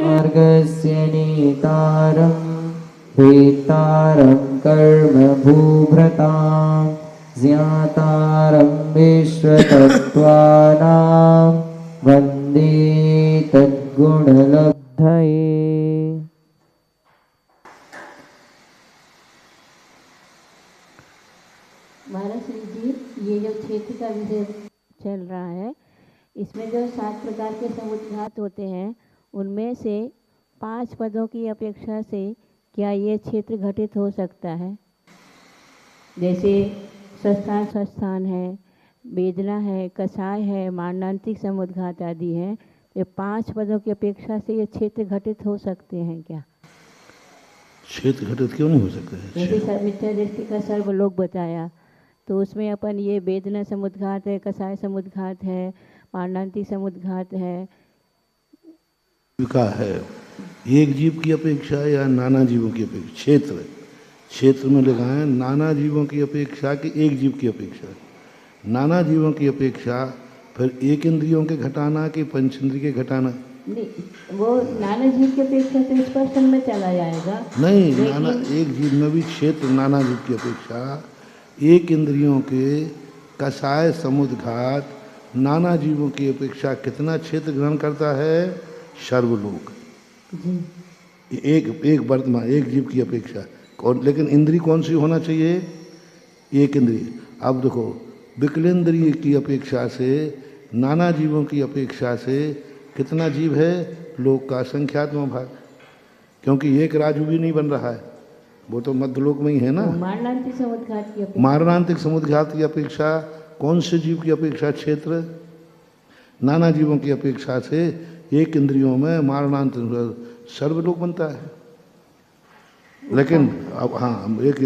मार्गस्य नेतारं वेत्तारं कर्म भूभृतां ज्ञातारं विश्वतत्त्वानां वन्दे तद्गुणलब्धये। महाराज श्री जी, ये जो क्षेत्र का विषय चल रहा है, इसमें जो 7 प्रकार के समुद्घात होते हैं, उनमें से 5 पदों की अपेक्षा से क्या ये क्षेत्र घटित हो सकता है? जैसे स्वस्थान है, वेदना है, कषाय है, मारणांतिक समुद्घात आदि है। ये 5 पदों की अपेक्षा से ये क्षेत्र घटित हो सकते हैं क्या? क्षेत्र घटित क्यों नहीं हो सकते? जैसे मिथ्या दृष्टि का सर्वलोक बताया, तो उसमें अपन ये वेदना समुद्घात है, कषाय समुद्घात है, मारणांतिक समुद्घात है। का है एक जीव की अपेक्षा या नाना जीवों की अपेक्षा? क्षेत्र में लिखा है नाना जीवों की अपेक्षा कि एक जीव की अपेक्षा। नाना जीवों की अपेक्षा फिर एक इंद्रियों के घटाना कि पंचेंद्रिय के घटाना? नहीं, वो नाना जीव की अपेक्षा तो स्पर्शन में चला जाएगा। नहीं, नाना एक जीव में भी क्षेत्र नाना जीव की अपेक्षा एक इंद्रियों के कषाय समुद्घात नाना जीवों की अपेक्षा कितना क्षेत्र ग्रहण करता है? सर्वलोक। एक वर्तमान एक जीव की अपेक्षा लेकिन इंद्रिय कौन सी होना चाहिए? एक इंद्रिय। अब देखो, विकलेंद्रिय की अपेक्षा से नाना जीवों की अपेक्षा से कितना जीव है? लोक का संख्यात्मक भाग, क्योंकि एक राजू भी नहीं बन रहा है, वो तो मध्यलोक में ही है ना। मारणांतिक समुद्घात की अपेक्षा कौन से जीव की अपेक्षा क्षेत्र? नाना जीवों की अपेक्षा से एक इंद्रियों में मारणांत सर्वलोक बनता है। लेकिन अब हाँ, एक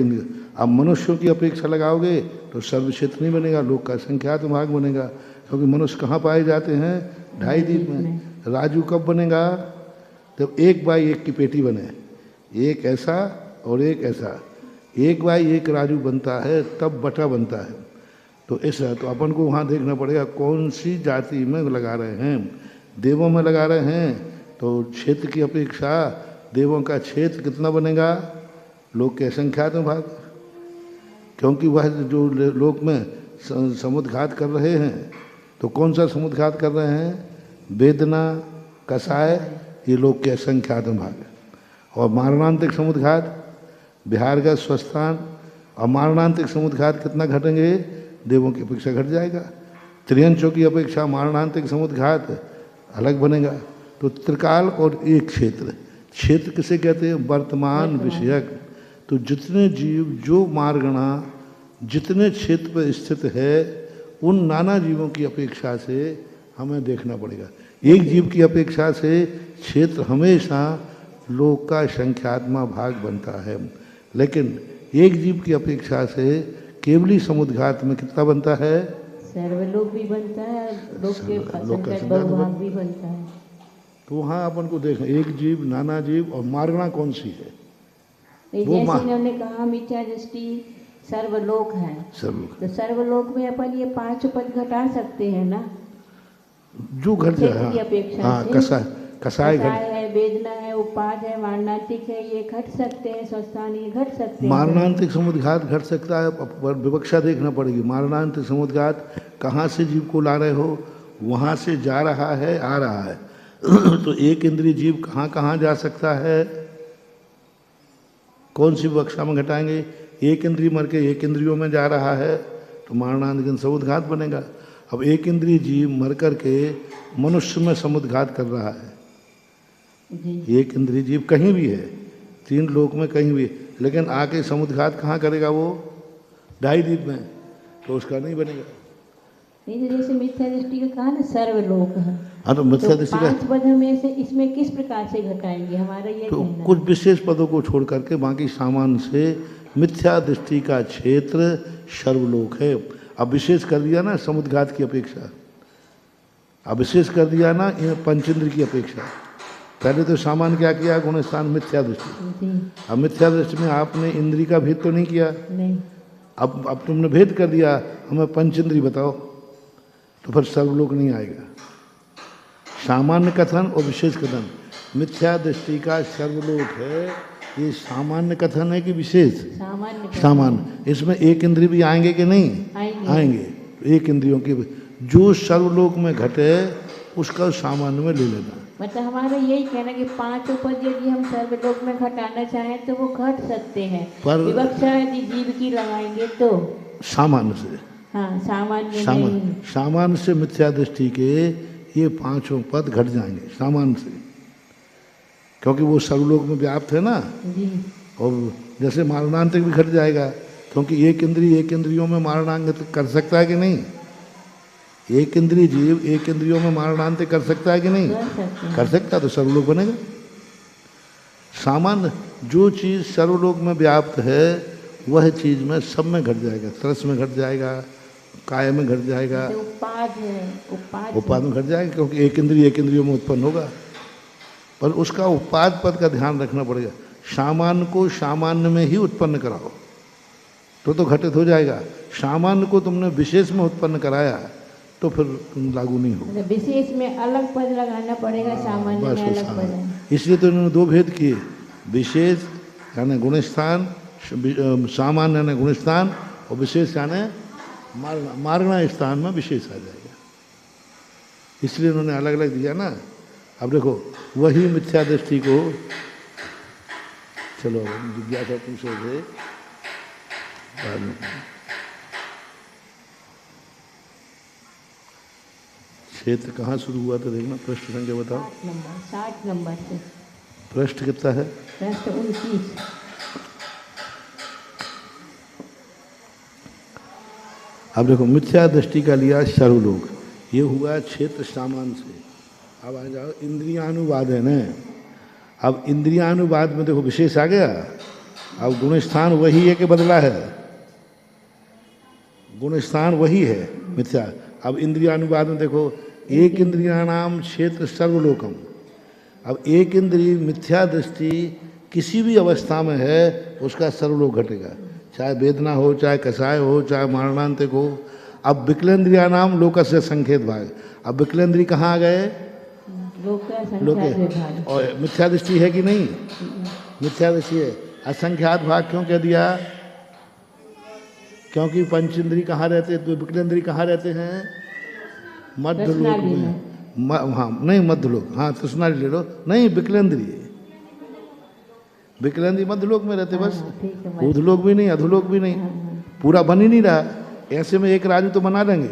अब मनुष्यों की अपेक्षा लगाओगे तो सर्व क्षेत्र नहीं बनेगा, लोक का संख्यात्मक भाग बनेगा। क्योंकि मनुष्य कहाँ पाए जाते हैं? 2.5 द्वीप में। राजू कब बनेगा? जब 1/1 की पेटी बने, एक ऐसा और एक ऐसा, 1/1 राजू बनता है, तब बटा बनता है। तो ऐसा तो अपन को वहाँ देखना पड़ेगा कौन सी जाति में लगा रहे हैं। देवों में लगा रहे हैं तो क्षेत्र की अपेक्षा देवों का क्षेत्र कितना बनेगा? लोक के संख्यात्मक भाग, क्योंकि वह जो लोक में समुद्घात कर रहे हैं तो कौन सा समुद्घात कर रहे हैं? वेदना, कषाय, ये लोक के संख्यात्मक भाग। और मारणांतिक समुद्घात बिहार का स्वस्थान और मारणांतिक समुद्घात कितना घटेंगे? देवों की अपेक्षा घट जाएगा। त्रियंचों की अपेक्षा मारणांतिक समुद्घात अलग बनेगा। तो त्रिकाल और एक क्षेत्र, क्षेत्र किसे कहते हैं? वर्तमान विषयक। तो जितने जीव जो मार्गणा जितने क्षेत्र पर स्थित है, उन नाना जीवों की अपेक्षा से हमें देखना पड़ेगा। एक जीव की अपेक्षा से क्षेत्र हमेशा लोक का संख्यात्मक भाग बनता है, लेकिन एक जीव की अपेक्षा से केवली समुद्घात में कितना बनता है? सर्वलोक भी बनता है, लोक के बहुभाग भी बनता है। तो वहाँ अपन को देखना एक जीव, नाना जीव और मार्गणा कौन सी है? जैसे इन्होंने कहा मिथ्या दृष्टि सर्वलोक है, तो सर्वलोक में अपन ये 5 पद घटा सकते हैं ना, जो घट जाए। की अपेक्षा हाँ, कषाय है, वेदना है, उपाद है, मारणांतिक है, ये घट सकते हैं। स्वस्थान ये घट सकते हैं। मारणांतिक समुद्घात घट सकता है, पर विवक्षा देखना पड़ेगी। मारणांतिक समुद्घात कहाँ से जीव को ला रहे हो? वहाँ से जा रहा है, आ रहा है। तो एक इंद्रिय जीव कहाँ कहाँ जा सकता है? कौन सी विवक्षा में घटाएंगे? एक इंद्रिय मर के एक इंद्रियों में जा रहा है तो मारणांतिक समुद्घात बनेगा। अब एक इंद्रिय जीव मर कर के मनुष्य में समुद्घात कर रहा है। एक इंद्रिय जीव कहीं भी है, 3 लोक में कहीं भी, लेकिन आके समुद्घात कहाँ करेगा? वो 2.5 द्वीप में, तो उसका नहीं बनेगा। नहीं तो जैसे मिथ्या दृष्टि का कहा ना सर्वलोक है, हाँ तो मिथ्या तो दृष्टि का 5 पदों में से इसमें किस प्रकार से घटाएंगे, हमारा ये तो कहना कुछ है। विशेष पदों को छोड़ करके बाकी सामान्य से मिथ्या दृष्टि का क्षेत्र सर्वलोक है। अब विशेष कर दिया ना समुद्घात की अपेक्षा, अब विशेष कर दिया ना पंचेंद्र की अपेक्षा। पहले तो सामान्य क्या किया, गुण स्थान मिथ्या दृष्टि। जी अब मिथ्या दृष्टि में आपने इंद्री का भेद तो नहीं किया, नहीं, अब तुमने भेद कर दिया, हमें पंचेंद्री बताओ, तो फिर सर्वलोक नहीं आएगा। सामान्य कथन और विशेष कथन, मिथ्या दृष्टि का सर्वलोक है, ये सामान्य कथन है कि विशेष? सामान्य सामान्य। इसमें एक इंद्रिय भी आएंगे कि नहीं आएंगे? एक इंद्रियों की जो सर्वलोक में घटे उसका सामान्य में ले लेना। मतलब हमारा यही कहना कि 5 पद यदि हम सर्वलोक में घटाना चाहें तो वो घट सकते हैं, पर विवक्षा यदि जीव की लगाएंगे तो सामान्य से, हाँ सामान्य में सामान्य से मिथ्या दृष्टि के ये 5 पद घट जाएंगे सामान्य से, क्योंकि वो सर्वलोक में व्याप्त है ना। जी और जैसे मारणांतिक भी घट जाएगा, क्योंकि एक इंद्रियों में मारणांतिक कर सकता है कि नहीं? एक इंद्रिय जीव एक इंद्रियों में मारणांतिक कर सकता है कि नहीं? कर सकता, तो सर्वलोक बनेगा। सामान्य जो चीज़ सर्वलोक में व्याप्त है वह चीज़ में सब में घट जाएगा, तरस में घट जाएगा, काय में घट जाएगा, उपाद में घट जाएगा, क्योंकि एक इंद्रियों में उत्पन्न होगा। पर उसका उपाद पद का ध्यान रखना पड़ेगा। सामान्य को सामान्य में ही उत्पन्न कराओ तो घटित हो जाएगा। सामान्य को तुमने विशेष में उत्पन्न कराया तो फिर लागू नहीं होगा। विशेष में अलग पद लगाना पड़ेगा, सामान्य में अलग पद। इसलिए तो इन्होंने 2 भेद किए, विशेष यानी गुणस्थान, सामान्य यानी गुणस्थान, और विशेष यानी मारणा स्थान में विशेष आ जाएगा। इसलिए इन्होंने अलग अलग दिया ना। अब देखो वही मिथ्या दृष्टि को, चलो जिज्ञासा पूछो थे बाद में। क्षेत्र कहाँ शुरू हुआ था देखना, पृष्ठ संख्या बताओ। 60 नंबर से। पृष्ठ कितना है? पृष्ठ 29। अब देखो मिथ्या दृष्टि का लिया सर्वलोक, ये हुआ क्षेत्र सामान्य से। अब आ जाओ इंद्रियानुवाद है ना। अब इंद्रियानुवाद में देखो विशेष आ गया। अब गुणस्थान वही है कि बदला है? गुणस्थान वही है मिथ्या। अब इंद्रियानुवाद में देखो एक इंद्रियाणाम क्षेत्र सर्वलोकम। अब एक इंद्रिय मिथ्या दृष्टि किसी भी अवस्था में है उसका सर्वलोक घटेगा, चाहे वेदना हो, चाहे कषाय हो, चाहे मारणांतिक हो। अब विकलेंद्रियाणाम लोकस्य संकेत भाग। अब विकलेंद्रिय कहाँ आ गए? लोक। और मिथ्या दृष्टि है कि नहीं? मिथ्या दृष्टि है। असंख्यात भाग क्यों कह दिया? क्योंकि पंचेंद्रिय कहाँ रहते, तो विकलेंद्रिय कहाँ रहते हैं? मध्यलोक में। हाँ नहीं मध्यलोक, हाँ तृष्णाली ले लो, नहीं विकलेंद्रिय मध्यलोक में रहते बस। ऊर्ध्वलोक भी नहीं, अधोलोक भी नहीं, पूरा बन ही नहीं रहा। ऐसे में एक राजू तो बना देंगे,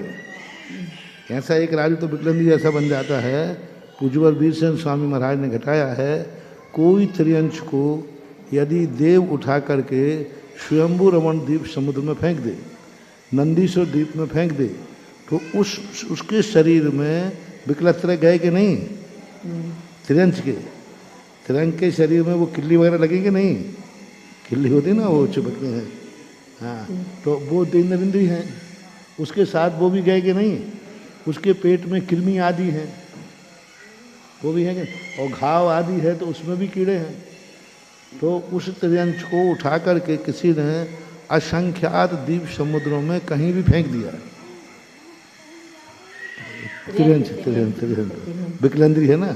ऐसा एक राजू तो विकलेंद्रिय ऐसा बन जाता है। पूज्यवर वीरसेन स्वामी महाराज ने घटाया है, कोई त्रियंश को यदि देव उठा करके स्वयंभू रमण द्वीप समुद्र में फेंक दे, नंदीश्वर द्वीप में फेंक दे, तो उसके शरीर में विकलत्र गए कि नहीं? त्रियंश के शरीर में वो किल्ली वगैरह लगेंगे नहीं? किल्ली होती ना, वो चिपकते हैं। हाँ, तो वो 3 इंद्रिय हैं, उसके साथ वो भी गए कि नहीं? उसके पेट में कृमि आदि हैं, वो भी है, और घाव आदि है तो उसमें भी कीड़े हैं। तो उस त्रियंश को उठा करके किसी ने असंख्यात द्वीप समुद्रों में कहीं भी फेंक दिया। त्रियंश विकलेंद्रिय है ना।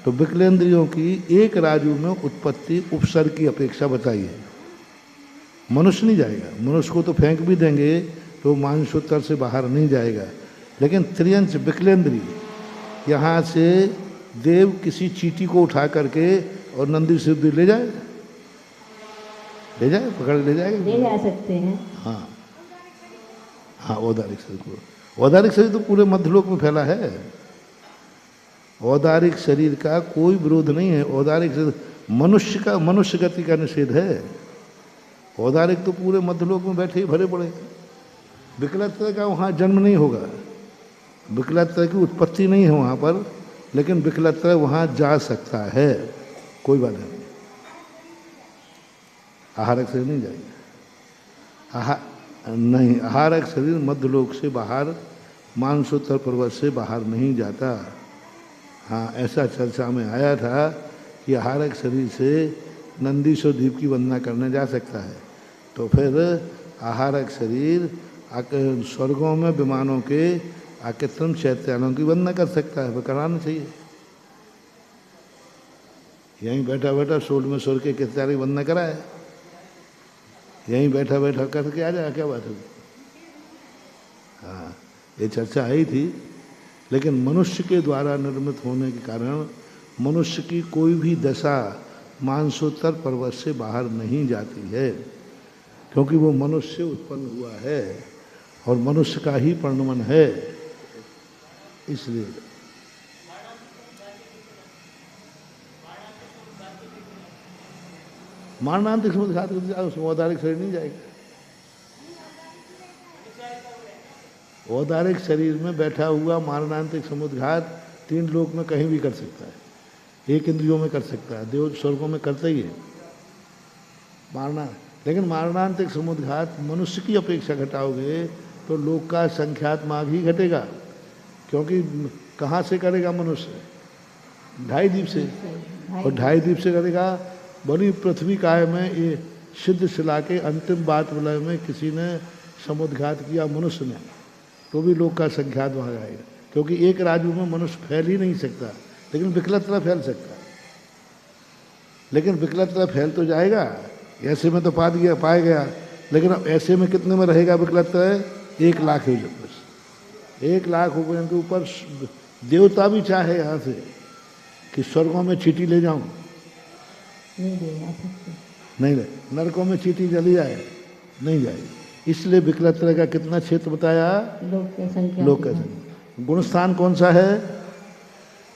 तो विकलेंद्रियों की एक राजू में उत्पत्ति उपसर्ग की अपेक्षा बताई है। मनुष्य नहीं जाएगा, मनुष्य को तो फेंक भी देंगे तो मानसोत्तर से बाहर नहीं जाएगा, लेकिन त्रियंश विकलेंद्रिय यहाँ से देव किसी चींटी को उठा करके और नंदी सिद्ध ले जाए, पकड़ ले जाएगा, ले जा सकते हैं। हाँ हाँ, औदारिक शरीर को, औदारिक शरीर तो पूरे मध्यलोक में फैला है। औदारिक शरीर का कोई विरोध नहीं है। औदारिक शरीर मनुष्य गति का निषेध है। औदारिक तो पूरे मध्यलोक में बैठे ही भरे पड़े। विकलत्व का वहाँ जन्म नहीं होगा, विकलत्व की उत्पत्ति नहीं है वहाँ पर, लेकिन विकलत्व वहाँ जा सकता है, कोई बात नहीं। आहारक शरीर नहीं जाएगा, नहीं, आहारक शरीर मध्यलोक से बाहर, मानसोत्तर पर्वत से बाहर नहीं जाता। हाँ, ऐसा चर्चा में आया था कि आहारक शरीर से नंदीश्वर द्वीप की वंदना करने जा सकता है, तो फिर आहारक शरीर स्वर्गों में विमानों के आकृतम चैत्यालों की वंदना कर सकता है, वह कराना चाहिए। यहीं बैठा बैठा सोल में स्वर्ग के कित्यालों की वंदना कराए, यहीं बैठा बैठा करके आ जाए, क्या बात है। हाँ, ये चर्चा आई थी, लेकिन मनुष्य के द्वारा निर्मित होने के कारण मनुष्य की कोई भी दशा मानसोत्तर पर्वत से बाहर नहीं जाती है, क्योंकि वो मनुष्य से उत्पन्न हुआ है और मनुष्य का ही परिणमन है, इसलिए। मारणांतिक समुद्घात उसमें औदारिक शरीर नहीं जाएगा। औदारिक शरीर में बैठा हुआ मारणांतिक समुद्घात 3 लोक में कहीं भी कर सकता है, 1 इंद्रियों में कर सकता है, देव स्वर्गों में करता ही है मारना। लेकिन मारणांतिक समुद्घात मनुष्य की अपेक्षा घटाओगे तो लोक का संख्यात मार्ग ही घटेगा, क्योंकि कहाँ से करेगा मनुष्य? 2.5 द्वीप से, और 2.5 द्वीप से करेगा। बड़ी पृथ्वी काय में ये सिद्ध शिला के अंतिम बात विलय में किसी ने समुद्घात किया मनुष्य ने, तो भी लोक का संख्यात वहाँ जाएगा, क्योंकि एक राज्य में मनुष्य फैल ही नहीं सकता, लेकिन विकलत्व फैल सकता है। लेकिन विकलत्व फैल तो जाएगा, ऐसे में तो पाया गया, लेकिन अब ऐसे में कितने में रहेगा विकलत्व? 1 लाख हो जाए बस। 1 लाख रुपये के ऊपर देवता भी चाहे यहाँ से कि स्वर्गों में चीटी ले जाऊं, नहीं, नरकों में चीटी चली जाए, नहीं जाएगी। इसलिए विकलत्व का कितना क्षेत्र बताया? लोक का संख्या। गुणस्थान कौन सा है?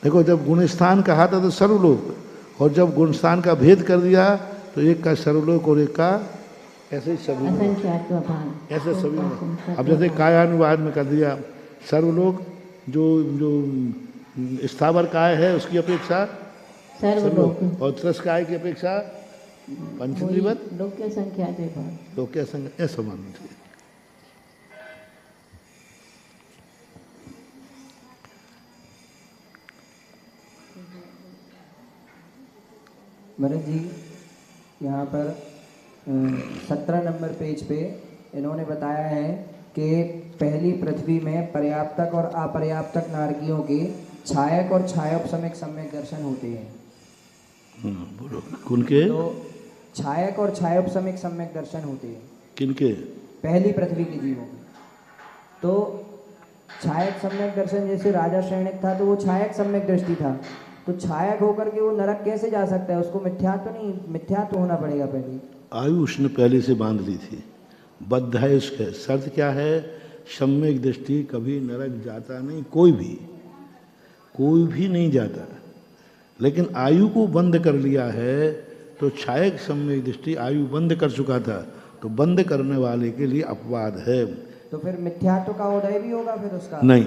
देखो, जब गुणस्थान कहा था तो सर्वलोक, और जब गुणस्थान का भेद कर दिया तो एक का सर्वलोक और एक का ऐसे ही सभी, ऐसे सभी में। अब जैसे कायानुवाद में कर दिया सर्वलोक, जो स्थावर काय है उसकी अपेक्षा सर्वलोक, और त्रस्काय की अपेक्षा पंचजीवत, लोक की संख्या, लोक की संख्या, ऐसा मानना चाहिए। भरत जी, यहाँ पर 17 नंबर पेज पे इन्होंने बताया है कि पहली पृथ्वी में पर्याप्तक और अपर्याप्तक नारकियों के छायक और छायोपशमिक सम्यक दर्शन होते हैं। बोलो, किनके? तो छायक और छायोपशमिक सम्यक दर्शन होते हैं किनके? पहली पृथ्वी के जीवों के। तो छायक सम्यक दर्शन, जैसे राजा श्रेणिक था तो वो छायक सम्यक दृष्टि था, तो छायक होकर के वो नरक कैसे जा सकता है? उसको मिथ्या तो नहीं, मिथ्या तो होना पड़ेगा पहले। आयु उसने पहले से बांध ली थी, बद्ध है उसके। शर्त क्या है? सम्यक दृष्टि कभी नरक जाता नहीं, कोई भी नहीं जाता। लेकिन आयु को बंद कर लिया है, तो छायक सम्यक दृष्टि आयु बंद कर चुका था, तो बंद करने वाले के लिए अपवाद है। तो फिर मिथ्यात्व का उदय भी होगा फिर उसका? नहीं,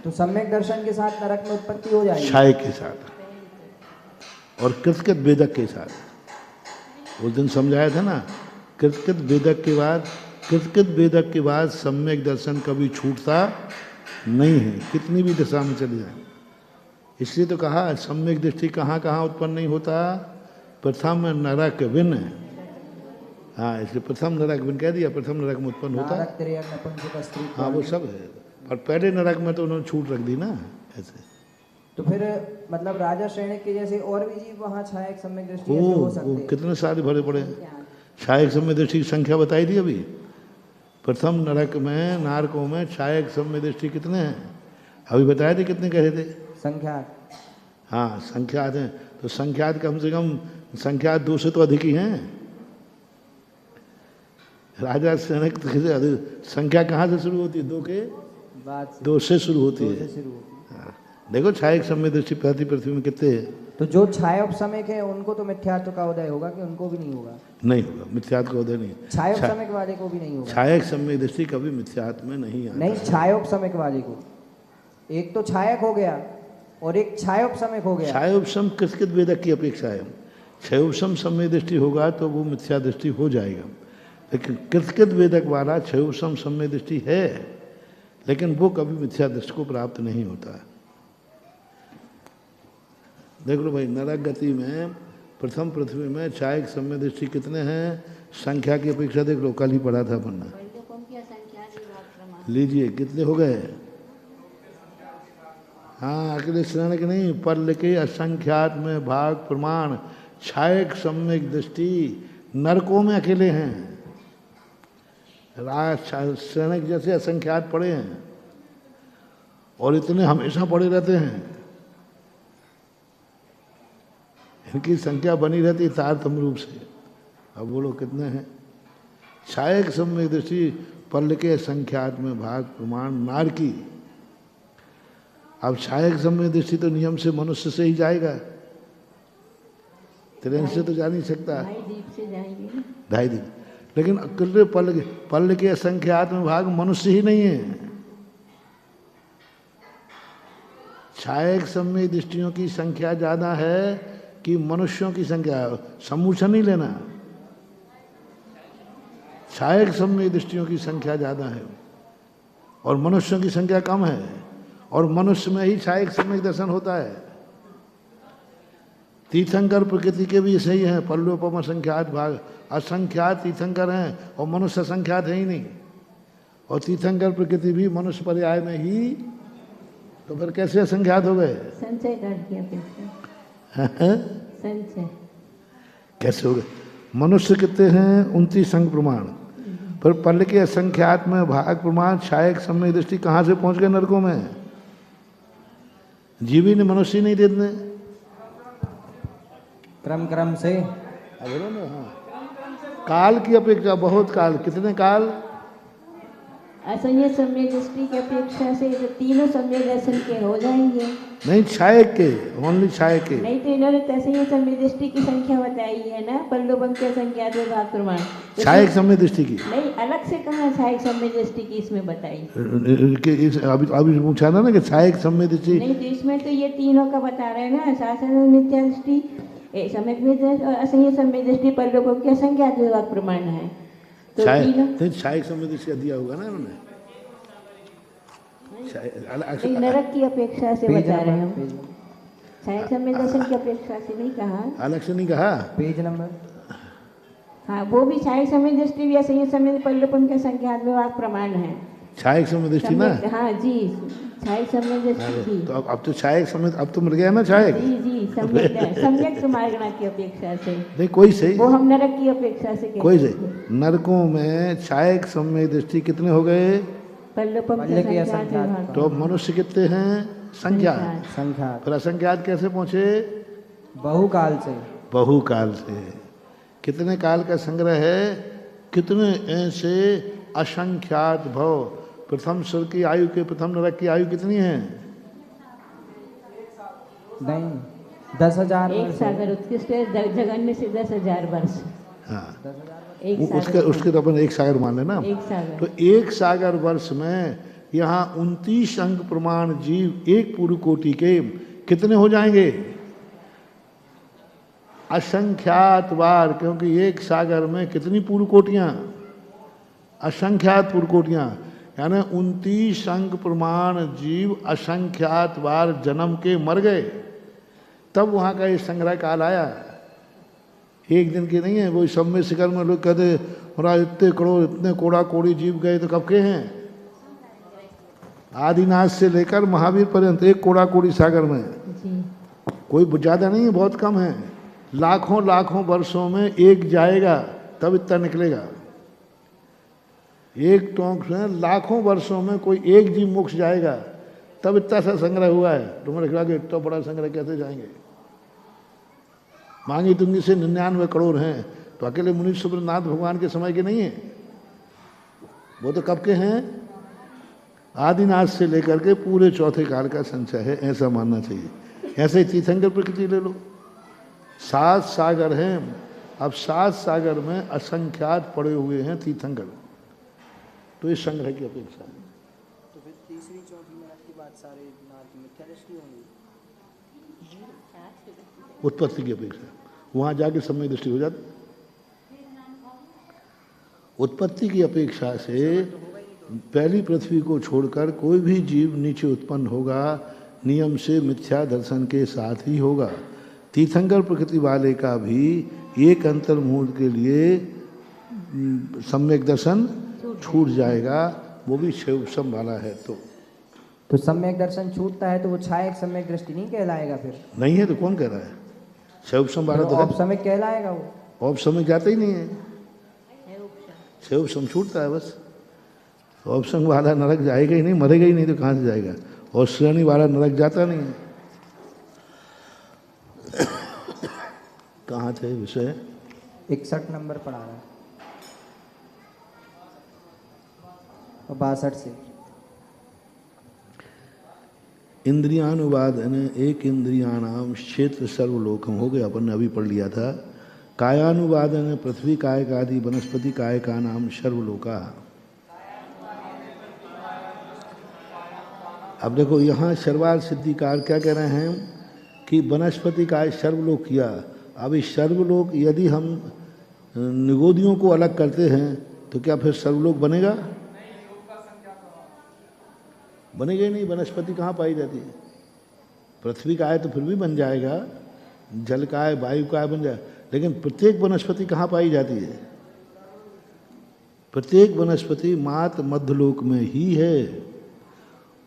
तो सम्यक दर्शन के साथ नरक में उत्पत्ति हो जाएगी, छायक के साथ और कृतकृत वेदक के साथ। उस दिन समझाया था ना, कृतकृत वेदक के बाद सम्यक दर्शन कभी छूटता नहीं है, कितनी भी दशा में चले जाए। इसलिए तो कहा सम्यक दृष्टि कहाँ कहाँ उत्पन्न नहीं होता? प्रथम नरक विन। हाँ, इसलिए प्रथम नरक विन कह दिया, प्रथम नरक में उत्पन्न होता है। हाँ, वो सब है, और पहले नरक में तो उन्होंने छूट रख दी ना ऐसे। तो फिर मतलब राजा श्रेणी के जैसे और भी जीव वहाँ छायक सम्यक दृष्टि हो सकते हैं? कितने सारे भरे पड़े हैं। छायक सम्यक दृष्टि की संख्या बताई थी अभी। प्रथम नरक में, नारकों में छायक सम्यक दृष्टि कितने हैं अभी बताए थे, कितने कहे थे? संख्या, हाँ, संख्यात हैं। तो संख्यात कम से कम संख्यात 2 से तो अधिक ही हैं। राजा श्रेणिक संख्या कहाँ से शुरू होती है? 2 के बाद, 2 से शुरू होती है। देखो छायक समय दृष्टि पृथ्वी में कितने हैं? तो जो छायोपसमयक है उनको तो मिथ्यात्व का उदय होगा कि उनको भी नहीं होगा? नहीं होगा, मिथ्यात्व का उदय नहीं। छायोपसमयक वाले को भी नहीं होगा? छायक समय दृष्टि कभी मिथ्यात्व में नहीं आता। नहीं, छायोपसमयक वाले को। एक तो छायक हो गया और एक छायोपसमयक हो गया। छायोपम कृतकृत वेदक की अपेक्षा है। छयोपम समय दृष्टि होगा तो वो मिथ्या दृष्टि हो जाएगा, लेकिन कृतकृत वेदक वाला छयोपम समय दृष्टि है, लेकिन वो कभी मिथ्या दृष्टि को प्राप्त नहीं होता है। देख लो भाई, नरक गति में प्रथम पृथ्वी में छायक समय दृष्टि कितने हैं? संख्या की अपेक्षा देख लो, कल ही पढ़ा था अपन ने। लीजिए कितने हो गए? हाँ, अकेले श्रेणी के नहीं, पल के असंख्यात में भाग प्रमाण छायक सम्यक दृष्टि नरकों में अकेले हैं। श्रेणी जैसे असंख्यात पड़े हैं और इतने हमेशा पड़े रहते हैं, इनकी संख्या बनी रहती तारतम्य रूप से। अब बोलो कितने हैं? छायक सम्यक दृष्टि पल के संख्यात में भाग प्रमाण नार की। अब छायक सम्यक दृष्टि तो नियम से मनुष्य से ही जाएगा, ट्रेन से तो जा नहीं सकता, ढाई दीप। लेकिन अकेले पल के संख्यात में भाग मनुष्य ही नहीं है। छायक सम्यक दृष्टियों की संख्या ज्यादा है कि मनुष्यों की संख्या? समूचा नहीं लेना, छायक सम्यक दृष्टियों की संख्या ज्यादा है और मनुष्यों की संख्या कम है, और मनुष्य में ही छायक सम्यक दर्शन होता है। तीर्थंकर प्रकृति के भी सही हैं, पल्लोपम असंख्यात भाग, असंख्यात तीर्थंकर हैं और मनुष्य असंख्यात है ही नहीं, और तीर्थंकर प्रकृति भी मनुष्य पर्याय में ही, तो फिर कैसे असंख्यात हो गए? संचय काट की अपेक्षा। संचय कैसे हो गए? मनुष्य कितने हैं? 29 अंग प्रमाण, पर पल के असंख्यात में भाग प्रमाण छायक समय दृष्टि कहाँ से पहुंच गए नरकों में? जीवी ने मनुष्य नहीं देते क्रम क्रम से। बोलो ना, हाँ, काल की अपेक्षा बहुत काल। कितने काल? असंयत सम्यक दृष्टि की अपेक्षा से तो तीनों सम्यक दर्शन के हो जाएंगे। नहीं, छायक के, ओनली छायक के। नहीं तो इन्होंने असंयत सम्यक दृष्टि की संख्या बताई है ना, पल्लोपम के संख्या के भाग प्रमाण। छायक समय दृष्टि की नहीं, अलग से कहाँ छायक सम्यक दृष्टि की इसमें बताई? अभी पूछा ना कि छायक समय दृष्टि। नहीं, तो इसमें तो ये तीनों का बता रहे हैं ना, शासन मिथ्या दृष्टि, सम्यक दृष्टि और असंयत सम्यक दृष्टि पल्लोपम के संख्या के भाग प्रमाण है। तो छायक समय दृष्टि दिया होगा ना उन्होंने, नरक की अपेक्षा से बता रहे हैं हम, छायक सम्यक दर्शन की अपेक्षा से नहीं कहा, अलग से नहीं कहा। पेज नंबर, हाँ, वो भी छायक सम्यक दृष्टि भी असंयत सम्यक पल्लोपम के संख्या में भाग प्रमाण है। छायक समय दृष्टि ना? हाँ जी, छायक सम्यक दृष्टि। तो अब तो छायक समय, अब तो मिल गया ना छायक। जी जी, सम्यक मार्गणा की अपेक्षा से नहीं, कोई सही, वो हम नरक की अपेक्षा से कोई सही। नरकों में छायक समय दृष्टि कितने हो गए? पल्लोपम के संख्या। तो मनुष्य कितने हैं? संख्या। फिर असंख्यात कैसे पहुंचे? बहुकाल से। बहुकाल से। कितने काल का संग्रह है? कितने ऐसे असंख्यात भव। प्रथम स्वर्ग की आयु के, प्रथम नरक की आयु कितनी है? नहीं, 10,000 एक सागर उत्कृष्ट जगन में से 10,000 वर्ष। हाँ, एक उसके तो अपन एक सागर मान लेना। एक सागर। तो एक सागर वर्ष में यहाँ 29 अंक प्रमाण जीव एक पूर्व कोटि के कितने हो जाएंगे? असंख्यात बार, क्योंकि एक सागर में कितनी पूर्व कोटियाँ? असंख्यात पूर्व कोटियाँ, यानी 29 अंक प्रमाण जीव असंख्यात बार जन्म के मर गए, तब वहाँ का ये संग्रह काल आया। एक दिन की नहीं है। वो सब में शिखर में लोग कहते महाराज इतने करोड़, इतने कोड़ा कोड़ी जीव गए, तो कब के हैं? आदिनाथ से लेकर महावीर पर्यंत एक कोड़ा कोड़ी सागर में जी। कोई ज़्यादा नहीं है, बहुत कम है। लाखों लाखों वर्षों में एक जाएगा तब इतना निकलेगा। एक टोंक से लाखों वर्षों में कोई एक जीव मोक्ष जाएगा तब इतना सा संग्रह हुआ है। तुम्हारे खिलाफ इतना बड़ा संग्रह कैसे जाएंगे? मांगी तुंगी से 99 करोड़ हैं, तो अकेले मुनि सुब्रनाथ भगवान के समय के नहीं है, वो तो कब के हैं? आदिनाथ से लेकर के पूरे चौथे काल का संचय है, ऐसा मानना चाहिए। ऐसे ही तीर्थंकर प्रकृति ले लो, 7 सागर हैं। अब 7 सागर में असंख्यात पड़े हुए हैं तीर्थंकर, तो इस संग्रह की अपेक्षा है। तो फिर तीसरी चौथी मिनट की बात सारे नाथ की मिथ्या दृष्टि होंगी। उत्पत्ति की अपेक्षा वहां जाके सम्यक दृष्टि हो जाती। उत्पत्ति की अपेक्षा से पहली पृथ्वी को छोड़कर कोई भी जीव नीचे उत्पन्न होगा, नियम से मिथ्या दर्शन के साथ ही होगा। तीर्थंकर प्रकृति वाले का भी एक अंतर्मुहूर्त के लिए सम्यक दर्शन छूट जाएगा, वो भी क्षयोपशम वाला है। तो सम्यक दर्शन छूटता है तो वो छायक सम्यक दृष्टि नहीं कहलाएगा फिर? नहीं है तो कौन कह रहा है? क्षयोपशम वाला तो है। औपसम्यक कहलाएगा वो? औपसम्यक जाता ही नहीं है, क्षयोपशम छूटता है बस। औपसम्यक वाला नरक जाएगा ही नहीं, मरेगा ही नहीं तो कहाँ से जाएगा? और श्रेणी वाला नरक जाता नहीं है। कहाँ थे विषय? 61 नंबर पढ़ा रहा है और 62 से। इंद्रियानुवाद एक इंद्रियाणाम क्षेत्र सर्वलोकम हो गया, अपन ने अभी पढ़ लिया था। कायानुवाद पृथ्वी कायक आदि वनस्पति काय का नाम सर्वलोका। अब देखो यहाँ शर्वाल सिद्धिकार क्या कह रहे हैं कि वनस्पति काय सर्वलोक किया। अब इस सर्वलोक यदि हम निगोदियों को अलग करते हैं तो क्या फिर सर्वलोक बनेगा? बनेगा ही नहीं। वनस्पति कहाँ पाई जाती है? पृथ्वी का है तो फिर भी बन जाएगा, जल का है, वायु का है, बन जाए, लेकिन प्रत्येक वनस्पति कहाँ पाई जाती है? प्रत्येक वनस्पति मात मध्यलोक में ही है।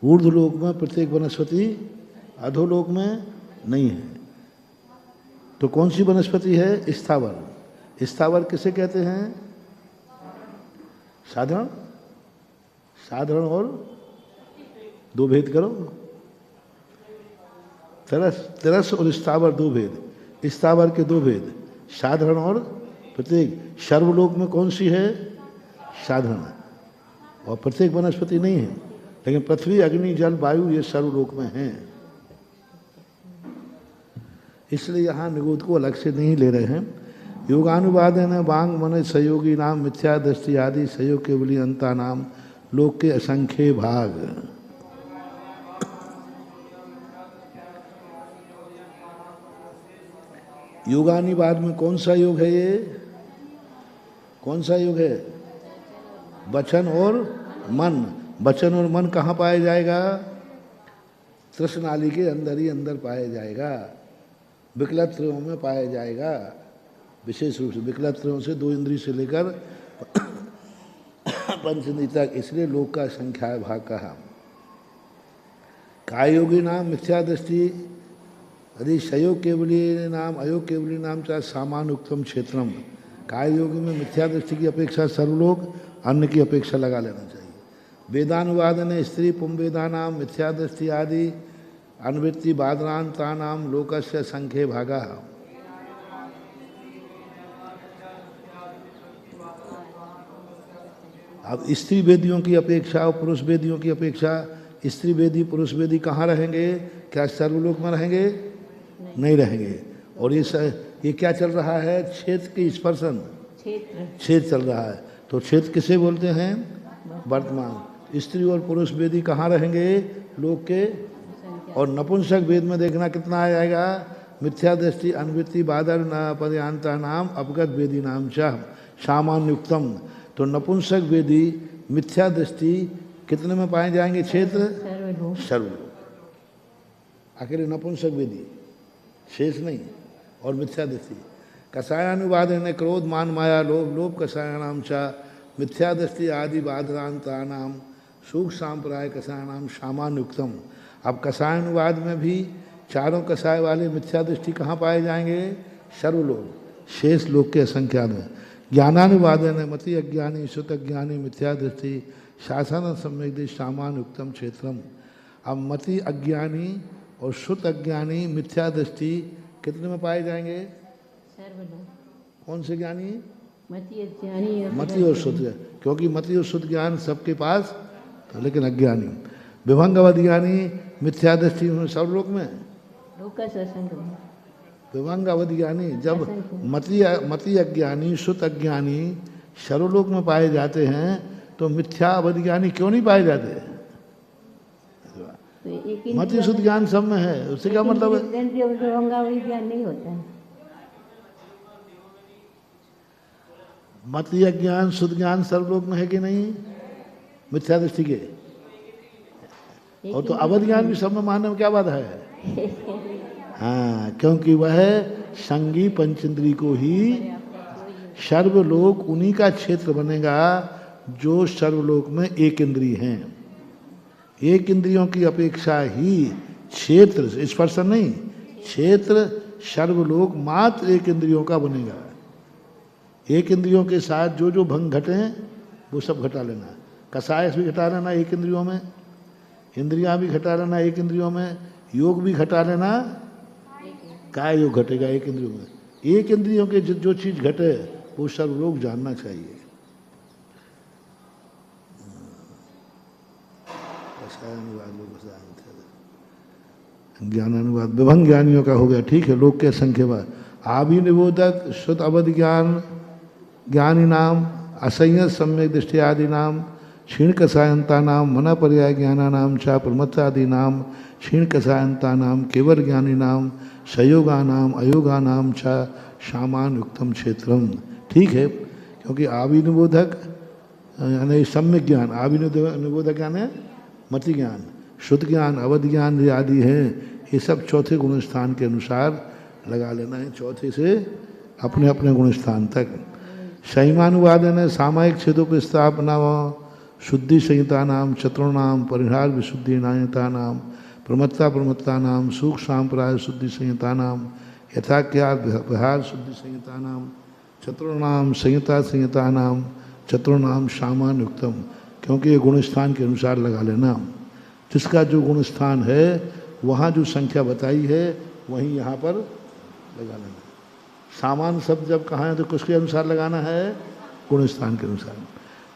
ऊर्ध्वलोक में प्रत्येक वनस्पति, अधोलोक में नहीं है। तो कौन सी वनस्पति है? स्थावर। स्थावर किसे कहते हैं? साधारण। साधारण और दो भेद करो, तरस और स्थावर दो भेद। स्थावर के दो भेद, साधारण और प्रत्येक। सर्वलोक में कौन सी है? साधारण, और प्रत्येक वनस्पति नहीं है। लेकिन पृथ्वी, अग्नि, जल, वायु ये सर्वलोक में हैं। इसलिए यहाँ निगोद को अलग से नहीं ले रहे हैं। योगानुवाद है वांग मन सहयोगी नाम मिथ्या दृष्टि आदि सहयोग केवली अंता नाम लोक के असंख्य भाग। योगानुवाद में कौन सा योग है? ये कौन सा योग है? वचन और मन। वचन और मन कहाँ पाया जाएगा? तृष्णाली के अंदर ही अंदर पाया जाएगा, विकल्प त्रयों में पाया जाएगा। विशेष रूप से विकल्प त्रयों से, 2 इंद्रिय से लेकर पंच इंद्रिय तक, इसलिए लोक का संख्या भाग कहा। काय योगी नाम मिथ्या दृष्टि यदि सहयोग केवली नाम अयोग केवली नाम चाहे सामान्य उत्तम क्षेत्रम। काय योगी में मिथ्या दृष्टि की अपेक्षा सर्वलोक, अन्य की अपेक्षा लगा लेना चाहिए। वेदानुवाद ने स्त्री पुंवेदा नाम मिथ्या दृष्टि आदि अनुवृत्ति बादरांता नाम लोकस्य संख्ये भागा। अब स्त्री वेदियों की अपेक्षा और पुरुष वेदियों की अपेक्षा स्त्री वेदी पुरुष वेदी कहाँ रहेंगे? क्या सर्वलोक में रहेंगे? नहीं रहेंगे। और ये क्या चल रहा है? क्षेत्र की स्पर्शन, क्षेत्र चल रहा है। तो क्षेत्र किसे बोलते हैं? वर्तमान। स्त्री और पुरुष वेदी कहाँ रहेंगे? लोक के। और नपुंसक वेद में देखना कितना आ जाएगा? मिथ्या दृष्टि अनुवृत्ति बादर पदयांता नाम अपगत वेदी नाम च सामान्युक्तम। तो नपुंसक वेदी मिथ्या दृष्टि कितने में पाए जाएंगे? क्षेत्र सर्वलोक। आखिर नपुंसक वेदी, शेष नहीं, और मिथ्या दृष्टि। कषायानुवाद है क्रोध मान माया लोभ लोभ कषायानाम च मिथ्या दृष्टि आदि बादरांता नाम सुख सांप्राय कषायानाम सामान्युक्तम। अब कषायानुवाद में भी चारों कषाय वाले मिथ्या दृष्टि कहाँ पाए जाएंगे? सर्वलोक, शेष लोक के असंख्या में। ज्ञानानुवाद है मति अज्ञानी सुत अज्ञानी मिथ्या दृष्टि शासन सम्यक दृष्टि सामान्युक्तम क्षेत्रम। अब मति अज्ञानी और सुत अज्ञानी मिथ्या दृष्टि कितने में पाए जाएंगे? कौन से ज्ञानी? मति अज्ञानी, मति और सुत, क्योंकि मति और सुत ज्ञान सबके पास तो लेकिन अज्ञानी विभंग अवधिज्ञानी मिथ्या दृष्टि सर्वलोक में, लोक का सत्संग में विभंग अवधिज्ञानी जब असंख्य। मति अज्ञानी शुद्ध अज्ञानी सर्वलोक में पाए जाते हैं तो मिथ्या अवधिज्ञानी क्यों नहीं पाए जाते? तो एक ही मति शुद्ध ज्ञान सब में है, उससे क्या मतलब है? विभंगावली ज्ञान नहीं होता है। मति अज्ञान शुद्ध ज्ञान सर्वलोक में है कि नहीं मिथ्या दृष्टि के? और तो अवध ज्ञान भी सब में मानने में क्या बात है? हाँ, क्योंकि वह संगी पंचेंद्री को ही सर्वलोक उन्हीं का क्षेत्र बनेगा जो सर्वलोक में एक इंद्रिय हैं। एक इंद्रियों की अपेक्षा ही क्षेत्र, स्पर्श नहीं, क्षेत्र सर्वलोक मात्र एक इंद्रियों का बनेगा। एक इंद्रियों के साथ जो जो भंग घटे वो सब घटा लेना, कसायस भी घटा लेना एक इंद्रियों में, इंद्रियां भी घटा लेना एक इंद्रियों में, योग भी घटा लेना। काय योग घटेगा एक इंद्रियों में? एक इंद्रियों के जो चीज घटे वो सब लोग जानना चाहिए। ज्ञानानुवाद विभंग ज्ञानियों का हो गया, ठीक है। लोक के संख्या आभिनिबोधक शुद्ध अवध ज्ञान ज्ञानी नाम असंयत सम्यक दृष्टि आदि नाम क्षीण कसायंता नाम मन पर्याय ज्ञाना नाम चा प्रमत्तादि नाम क्षीण कसायंता नाम केवल ज्ञानी नाम संयोगा नाम अयोगा नाम चा सामान युक्तम क्षेत्रम। ठीक है, क्योंकि आभिनिबोधक यानी सम्यक ज्ञान, आभिनिबोधक ज्ञान है मति ज्ञान, शुद्ध ज्ञान, अवध ज्ञान ये आदि हैं, ये सब चौथे गुण स्थान के अनुसार लगा लेना है, चौथे से अपने अपने गुण स्थान तक। संयमानुवादन है सामायिक क्षेत्रोपस्थापना शुद्धि संहिता नाम चतुर्णाम परिहार विशुद्धि नायता नाम प्रमत्ता नाम सूक्ष्म सांप्राय शुद्धि संहिता नाम यथाख्या विहार शुद्धि संहिता नाम चतुर्णाम संहिता नाम चतुर्णाम सामान युक्तम। क्योंकि ये गुण स्थान के अनुसार लगा लेना, जिसका जो गुण स्थान है वहाँ जो संख्या बताई है वहीं यहाँ पर लगा लेना। सामान शब्द जब कहाँ है तो किसके अनुसार लगाना है? गुण स्थान के अनुसार।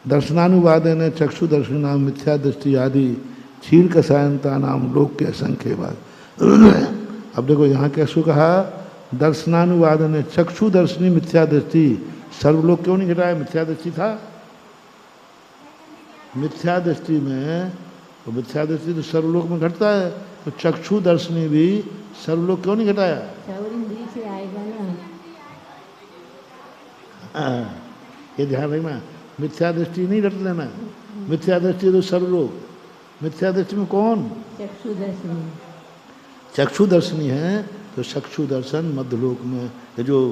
दर्शनानुवादन है चक्षु दर्शन नाम मिथ्या दृष्टि आदि क्षीर कसायंता नाम लोक के असंख्य बात। अब देखो यहाँ कैसे कहा, दर्शनानुवादन है चक्षु दर्शनी मिथ्या दृष्टि, सर्वलोक क्यों नहीं घटाया? मिथ्या दृष्टि था, मिथ्या दृष्टि में, तो मिथ्या दृष्टि तो सर्वलोक में घटता है, तो चक्षु दर्शनी भी सर्वलोक क्यों नहीं घटाया? इंद्रिय से आएगा ना। ये ध्यान रखना, मिथ्या दृष्टि नहीं रट लेना। मिथ्या दृष्टि तो सर्वलोक, मिथ्या दृष्टि में कौन? चक्षु दर्शनी। चक्षु दर्शनी है तो चक्षु दर्शन मध्यलोक में, ये जो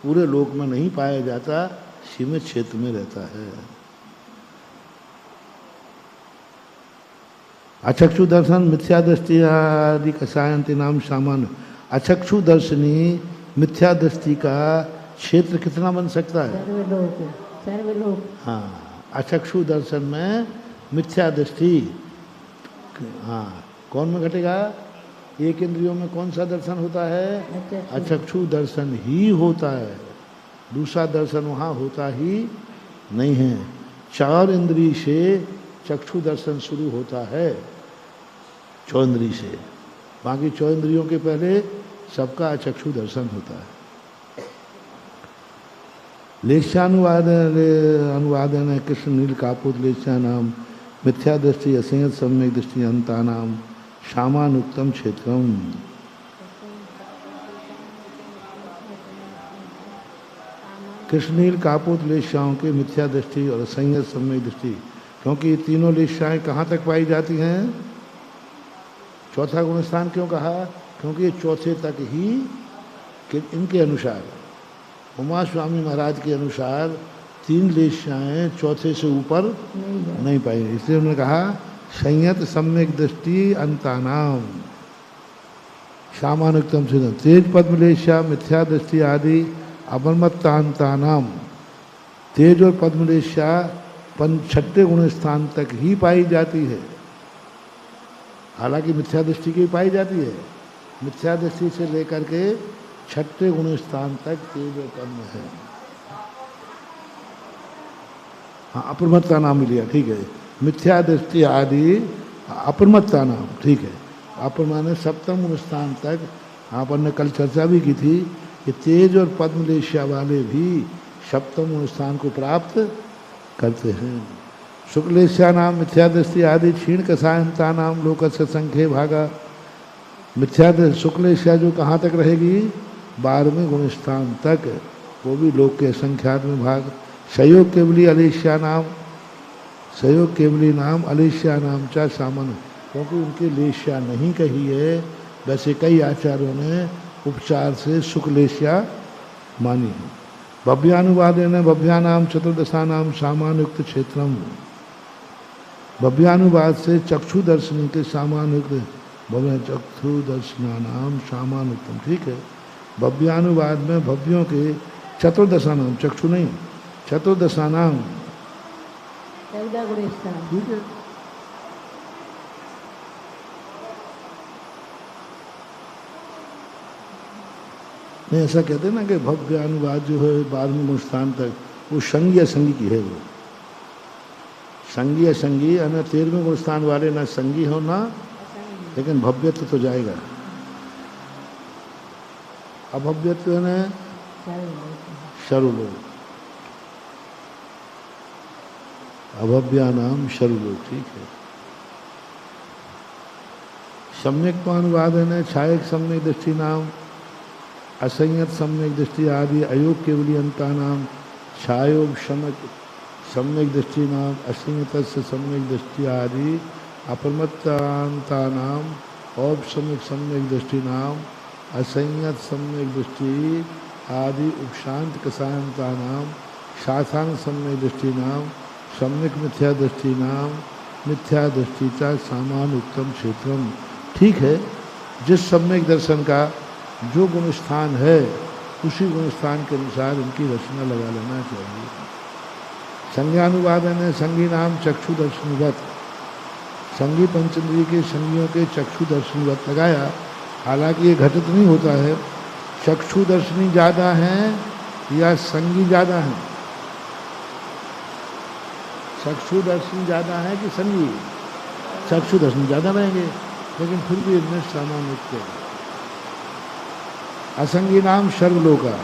पूरे लोक में नहीं पाया जाता, सीमित क्षेत्र में रहता है। अचक्षु दर्शन मिथ्या दृष्टि आदि कसायंती नाम सामान्य। अचक्षु दर्शनी मिथ्या दृष्टि का क्षेत्र कितना बन सकता है? सर्वलोक, सर्वलोक। हाँ, अचक्षु दर्शन में मिथ्या दृष्टि, हाँ, कौन में घटेगा? एक इंद्रियों में कौन सा दर्शन होता है? अचक्षु दर्शन ही होता है, दूसरा दर्शन वहाँ होता ही नहीं है। चार इंद्रिय से चक्षु दर्शन शुरू होता है, छह इंद्रिय से, बाकी छह इंद्रियों के पहले सबका अचक्षु दर्शन होता है। लेशानुवादन है कृष्ण नील कापुत लेशा नाम मिथ्या दृष्टि असंयत सम्यक दृष्टि अंता नाम सामानुक्तम क्षेत्रम। कृष्णनील कापुत लेशाओं के मिथ्या दृष्टि और असंयत सम्यक दृष्टि, क्योंकि ये तीनों लेशाएँ कहाँ तक पाई जाती हैं? चौथा गुण स्थान क्यों कहा? क्योंकि ये चौथे तक ही इनके अनुसार, उमा स्वामी महाराज के अनुसार तीन लेशाएँ चौथे से ऊपर नहीं पाई, इसलिए उन्होंने कहा संयत सम्यक दृष्टि अंतानाम सामानुक्तम से। तेज पद्मलेशा मिथ्या दृष्टि आदि अपरमत्तांतानाम, तेज और पद्मलेशा छठे गुण स्थान तक ही पाई जाती है, हालांकि मिथ्या दृष्टि की पाई जाती है। मिथ्या दृष्टि से लेकर के छठे गुण स्थान तक तेज और पद्म है। हाँ, अपरमत्ता नाम लिया, ठीक है। मिथ्या दृष्टि आदि अप्रमत्ता नाम, ठीक है। अप्रमाण सप्तम गुण स्थान तक अपन ने कल चर्चा भी की थी कि तेज और पद्मलेशिया वाले भी सप्तम गुण स्थान को प्राप्त करते हैं। शुक्लेशिया नाम मिथ्या दृष्टि आदि क्षीण कसायनता नाम लोकस्य संख्ये भागा। मिथ्या शुक्लेशिया जो कहाँ तक रहेगी? 12वें गुण स्थान तक, वो भी लोक के संख्यात में भाग। सहयोग केवली अलेशिया नाम, सहयोग केवली नाम अलेशिया नाम चा सामान्य, क्योंकि उनकी लेशिया नहीं कही है, वैसे कई आचार्यों ने उपचार से शुक्लेशिया मानी है। भव्यानुवाद ने भव्या नाम चतुर्दशा नाम सामान्युक्त क्षेत्रम, भव्यानुवाद से चक्षु दर्शन के सामान्युक्त भव्य चक्षु दर्शना नाम सामान्युक्तम, ठीक है। भव्यानुवाद में भव्यों के चतुर्दशा नाम, चक्षु नहीं, चतुर्दशा नाम, 14 गुण स्थान, ठीक है। नहीं, ऐसा कहते हैं ना कि भव्य अनुवाद जो है 12वें गुण स्थान तक, वो संगी असंगी की है। वो संगी असंगी है ना, 13वें गुण स्थान वाले ना संगी हो ना, लेकिन भव्यत्व तो जाएगा। अभव्यत्व है ना शरुलोक, अभव्या नाम शरुलोक, ठीक है। सम्यक अनुवाद है ना छायक सम्यक दृष्टि नाम असंयत सम्यक दृष्टि आदि अयोग केवलियंता नाम छायोग शमक सम्यक दृष्टि नाम असंयत सम्यक दृष्टि आदि अप्रमत्तांता नाम औपसम्यक सम्यक दृष्टि नाम असंयत सम्यक दृष्टि आदि उपशांत कसायंता नाम शासांग सम्यक दृष्टि नाम सम्यक मिथ्या दृष्टि नाम मिथ्या दृष्टि का सामान उत्तम क्षेत्रम, ठीक है। जिस सम्यक दर्शन का जो गुण स्थान है उसी गुण स्थान के अनुसार इनकी रचना लगा लेना चाहिए। संज्ञानुवाद ने संगी नाम चक्षु दर्शनवत, संगी पंचेंद्रिय के संगियों के चक्षु दर्शनवत लगाया। हालांकि ये घटित नहीं होता है, चक्षु दर्शनी ज़्यादा हैं या संगी ज़्यादा हैं? चक्षु दर्शन ज़्यादा है कि संगी? चक्षु दर्शन ज़्यादा रहेंगे, लेकिन फिर भी इनमें सामान्य। असंगी नाम सर्वलोका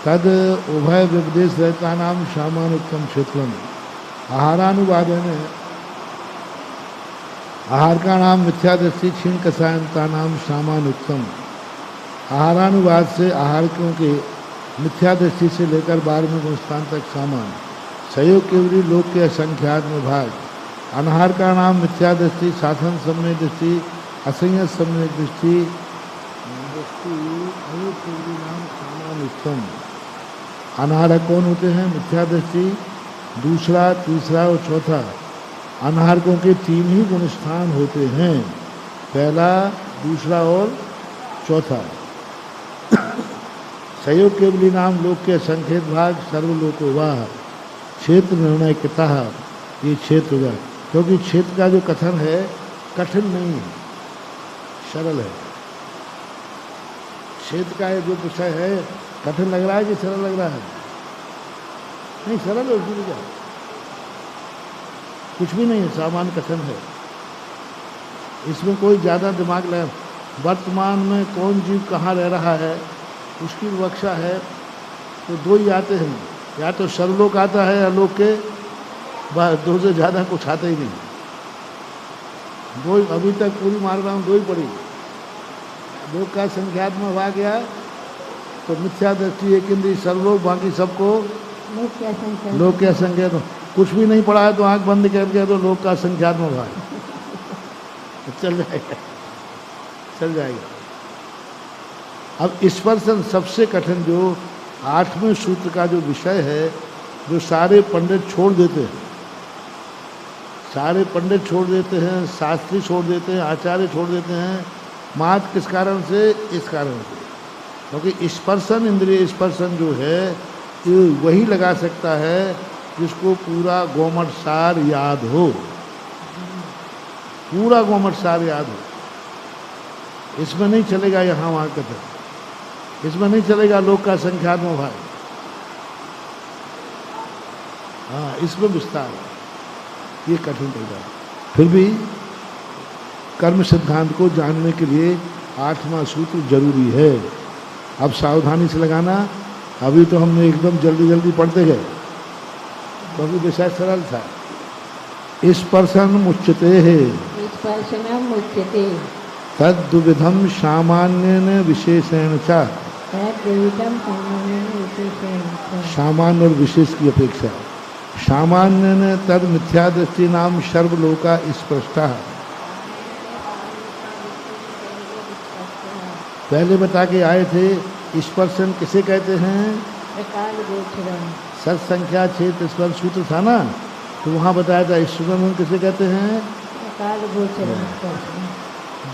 तद उभय विपदेश रहता नाम सामान्योत्तम क्षेत्रम। आहारानुवाद में आहार का नाम मिथ्या दृष्टि क्षीण कसायनता नाम सामान्योत्तम। आहारानुवाद से आहारकों के मिथ्या दृष्टि से लेकर 12वें गुण स्थान तक सामान। सहयोग केवली लोक के असंख्यात में भाग। अनाहार का नाम मिथ्या दृष्टि साधन सम्य दृष्टि असंयत सम्य दृष्टि अयोग केवली नाम सामान उत्तम। अनाहारक कौन होते हैं? मिथ्या दृष्टि, दूसरा, तीसरा और चौथा। अनाहारकों के 3 ही गुण स्थान होते हैं, पहला, दूसरा और चौथा। सहयोग केवली नाम लोक के असंख्यत भाग सर्वलोको वाह क्षेत्र निर्णय किता, ये क्षेत्र होगा, क्योंकि क्षेत्र का जो कथन है कठिन नहीं है, सरल है। क्षेत्र का जो विषय है कठिन लग रहा है कि सरल लग रहा है? नहीं, सरल है, उसमें क्या कुछ भी नहीं है, सामान्य कथन है, इसमें कोई ज़्यादा दिमाग लगा। वर्तमान में कौन जीव कहाँ रह रहा है उसकी विवक्षा है, तो 2 ही आते हैं, या तो सर्वलोक आता है या लोक के, बस 2 से ज़्यादा कुछ आता ही नहीं। 2 अभी तक पूरी मार रहा हूँ, 2 ही पड़ी। लोक का संख्यात में हुआ गया तो मिथ्या दृष्टि एक इंद्रिय सर्वलोक, बाकी सबको लोक के असंख्यात। कुछ भी नहीं पड़ा है तो आंख बंद करके तो लोक का संख्यात में भाग चल जाएगा, चल जाएगा। अब स्पर्शन सबसे कठिन जो 8वें सूत्र का जो विषय है, जो सारे पंडित छोड़ देते हैं, सारे पंडित छोड़ देते हैं, शास्त्री छोड़ देते हैं, आचार्य छोड़ देते हैं, मात्र किस कारण से? इस कारण से, क्योंकि स्पर्शन इंद्रिय स्पर्शन जो है ये वही लगा सकता है जिसको पूरा गोमट सार याद हो, पूरा गोमट सार याद हो। इसमें नहीं चलेगा यहाँ वहाँ कथन, इसमें नहीं चलेगा लोक का संख्यात में भाग। हाँ, इसमें विस्तार है। ये कठिन पड़ जाए। फिर भी कर्म सिद्धांत को जानने के लिए 8वां सूत्र जरूरी है। अब सावधानी से लगाना। अभी तो हमने एकदम जल्दी जल्दी पढ़ते गए, तो अभी विषय सरल था। स्पर्शनम उच्यते है स्पर्शनम उच्यते तद्विधम सामान्येन विशेषेण च। तद्विधम सामान्येन विशेषेण च। सामान्य और विशेष की अपेक्षा सामान्येन तद मिथ्या दृष्टि नाम सर्वलोका स्पष्टा। पहले बता के आए थे स्पर्शन किसे कहते हैं? प्रकाल गोचरम। सत संख्या 6 स्पर्श सूत्र था ना, तो वहाँ बताया था स्पर्शन किसे कहते हैं? प्रकाल गोचरम।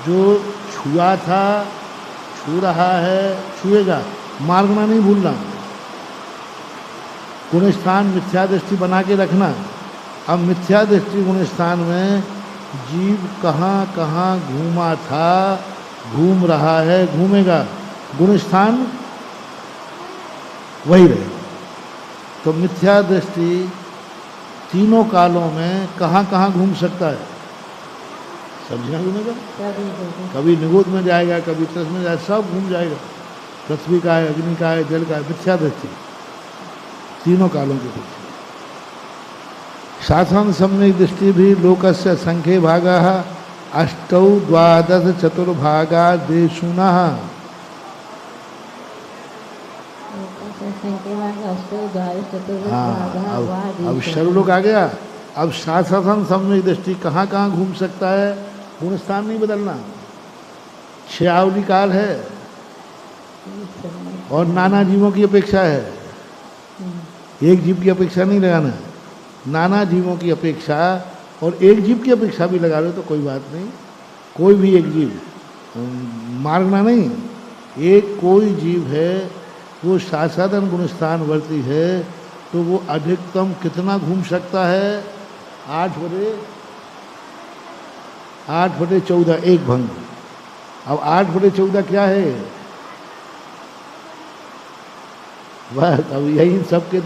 जो छुआ था, छू रहा है, छुएगा, मारना नहीं भूलना। गुण स्थान मिथ्या दृष्टि बना के रखना। अब मिथ्या दृष्टि गुण स्थान में जीव कहाँ कहाँ घूमा था, घूम रहा है, घूमेगा, गुण स्थान वही रहे। तो मिथ्या दृष्टि तीनों कालों में कहाँ कहाँ घूम सकता है? सब जगह घूमेगा। कभी निगोद में जाएगा, कभी तस में जाएगा, सब घूम जाएगा। पृथ्वी का है, अग्नि का है, जल का है, मिथ्या दृष्टि तीनों कालों के पीछे। शासन सम्यक दृष्टि भी लोकस्य संख्ये भागा 8 12 चतुर्भागा देशुना। अब सर्वलोक आ गया। अब शासन सम्यक दृष्टि कहाँ कहाँ घूम सकता है? गुण स्थान नहीं बदलना। 6 आवली काल है और नाना जीवों की अपेक्षा है। एक जीव की अपेक्षा नहीं लगाना, नाना जीवों की अपेक्षा। और एक जीव की अपेक्षा भी लगा लो तो कोई बात नहीं। कोई भी एक जीव, मारना नहीं। एक कोई जीव है वो साधारण गुणस्थान वर्ती है, तो वो अधिकतम कितना घूम सकता है? 8/14 एक भंग। अब 8/14 क्या है? बस अब यही सबके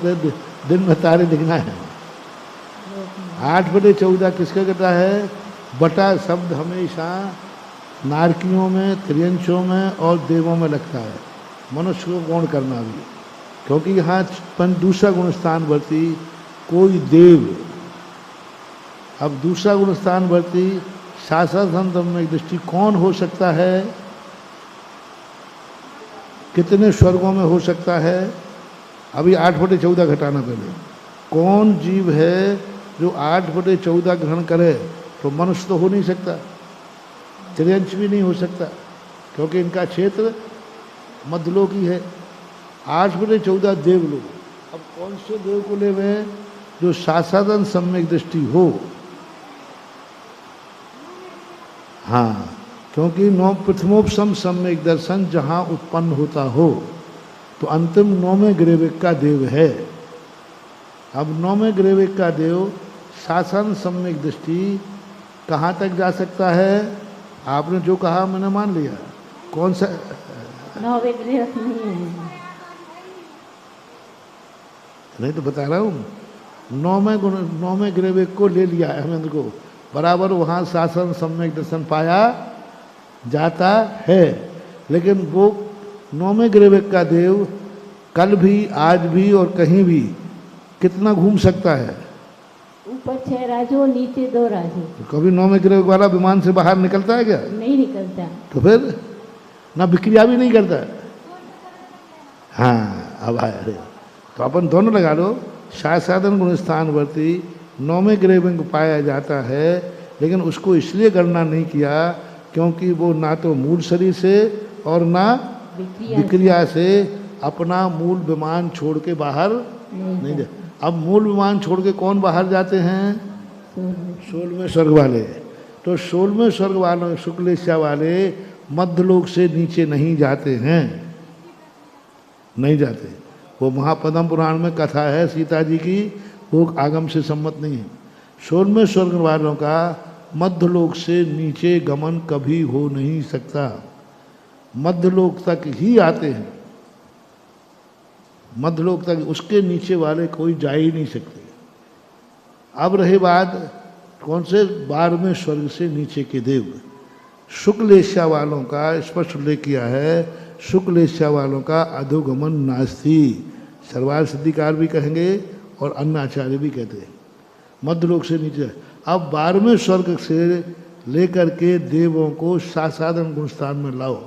दिन में तारे दिखना है। 8/14 किसका कहता है? बटा शब्द हमेशा नारकियों में, त्रियंशों में और देवों में लगता है। मनुष्य को गौण करना भी, क्योंकि यहाँ दूसरा गुणस्थान वर्ती कोई देव। अब दूसरा गुणस्थान वर्ती शासन में दृष्टि कौन हो सकता है? कितने स्वर्गों में हो सकता है? अभी 8/14 घटाना पहले। कौन जीव है जो 8/14 ग्रहण करे? तो मनुष्य तो हो नहीं सकता, त्रियंश भी नहीं हो सकता, क्योंकि इनका क्षेत्र मध्यलोक ही है। 8/14 देवलोक। अब कौन से देव को ले हुए? जो शासन सम्यक दृष्टि हो। हाँ, क्योंकि 9 प्रथमोपम सम्यक दर्शन जहाँ उत्पन्न होता हो, तो अंतिम 9वें ग्रेविक का देव है। अब 9वें ग्रेविक का देव शासन सम्यक दृष्टि कहाँ तक जा सकता है? आपने जो कहा मैंने मान लिया। कौन सा? 9वें ग्रेविक नहीं तो बता रहा हूँ। 9वें ग्रेविक को ले लिया अहमद को, बराबर वहाँ शासन सम्यक दर्शन पाया जाता है। लेकिन वो 9वें ग्रेविक का देव कल भी, आज भी और कहीं भी कितना घूम सकता है? ऊपर 6 राजू, नीचे 2 राजू। तो कभी 9वें ग्रेविक वाला विमान से बाहर निकलता है क्या? नहीं निकलता। तो फिर ना विक्रिया भी नहीं करता। हाँ, अब आया। तो अपन दोनों लगा लो। शासन गुणस्थान वर्ती 9वें ग्रेविक पाया जाता है, लेकिन उसको इसलिए गणना नहीं किया क्योंकि वो ना तो मूल शरीर से और ना विक्रिया से अपना मूल विमान छोड़ के बाहर नहीं जा। अब मूल विमान छोड़ के कौन बाहर जाते हैं? 16वें स्वर्ग वाले। तो 16वें स्वर्ग वालों, शुक्लेश्या वाले मध्यलोक से नीचे नहीं जाते हैं, नहीं जाते। वो महापद्म पुराण में कथा है सीता जी की, वो आगम से सम्मत नहीं है। 16वें स्वर्ग वालों का मध्यलोक से नीचे गमन कभी हो नहीं सकता। मध्यलोक तक ही आते हैं, मध्यलोक तक। उसके नीचे वाले कोई जा ही नहीं सकते। अब रही बात कौन से 12वें स्वर्ग से नीचे के देव। शुक्ल एशिया वालों का स्पष्ट उल्लेख किया है, शुक्ल एशिया वालों का अधोगमन नास्ति, सर्वार सिद्धिकार भी कहेंगे और अन्य आचार्य भी कहते हैं, मध्यलोक से नीचे। अब 12वें स्वर्ग से लेकर के देवों को सासाधन गुणस्थान में लाओ।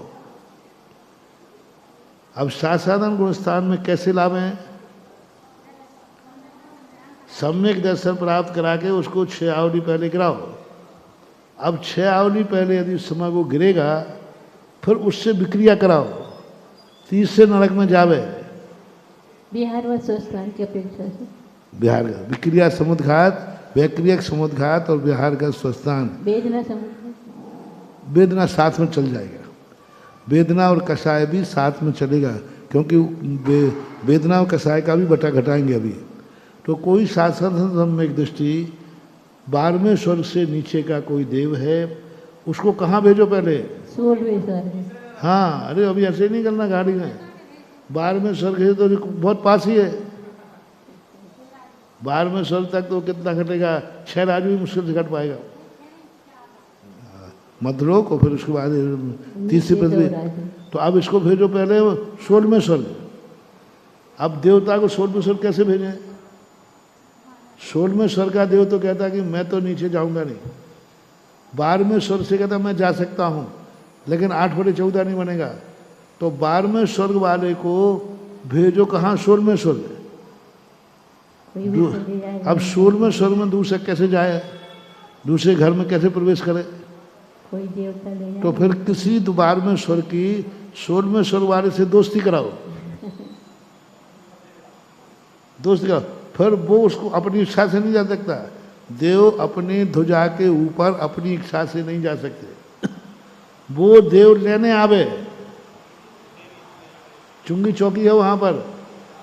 अब सासाधन गुणस्थान में कैसे लावें? सम्यक दर्शन प्राप्त करा के उसको 6 आवली पहले गिराओ। अब 6 आवली पहले यदि समय वो गिरेगा फिर उससे विक्रिया कराओ, तीसरे नरक में जावे। बिहार व स्वस्थान की अपेक्षा से बिहार का विक्रिया समुद्घात, वैक्रियक समुद्घात और बिहार का स्वस्थान, वेदना समुद्र, वेदना साथ में चल जाएगा। वेदना और कषाय भी साथ में चलेगा, क्योंकि वेदना और कषाय का भी बटा घटाएंगे अभी। तो कोई शासन में एक दृष्टि 12वें स्वर्ग से नीचे का कोई देव है, उसको कहाँ भेजो पहले? 16वें स्वर्ग। हाँ, अरे अभी ऐसे नहीं करना गाड़ी में। 12वें स्वर्ग है तो बहुत पास ही है। 12वें स्वर्ग तक तो कितना घटेगा? 6 राज्य भी मुश्किल से घट पाएगा, मध्यलोक और फिर उसके बाद तीसरी पृथ्वी। तो अब इसको भेजो पहले 16वें स्वर्ग। अब देवता को 16वें स्वर्ग कैसे भेजें? 16वें स्वर्ग का देव तो कहता कि मैं तो नीचे जाऊंगा नहीं। 12वें स्वर्ग से कहता मैं जा सकता हूँ, लेकिन 8/14 नहीं बनेगा। तो 12वें स्वर्ग वाले को भेजो कहाँ? 16वें स्वर्ग। अब 16वें स्वर्ग में दूसरे कैसे जाए? दूसरे घर में कैसे प्रवेश करे? कोई देवता ले तो फिर किसी 12वें स्वर्ग की 16वें स्वर्ग वाले से दोस्ती कराओ, दोस्ती कराओ। फिर वो उसको अपनी इच्छा से नहीं जा सकता। देव अपनी ध्वजा के ऊपर अपनी इच्छा से नहीं जा सकते, वो देव लेने आवे। चुंगी चौकी है वहां पर,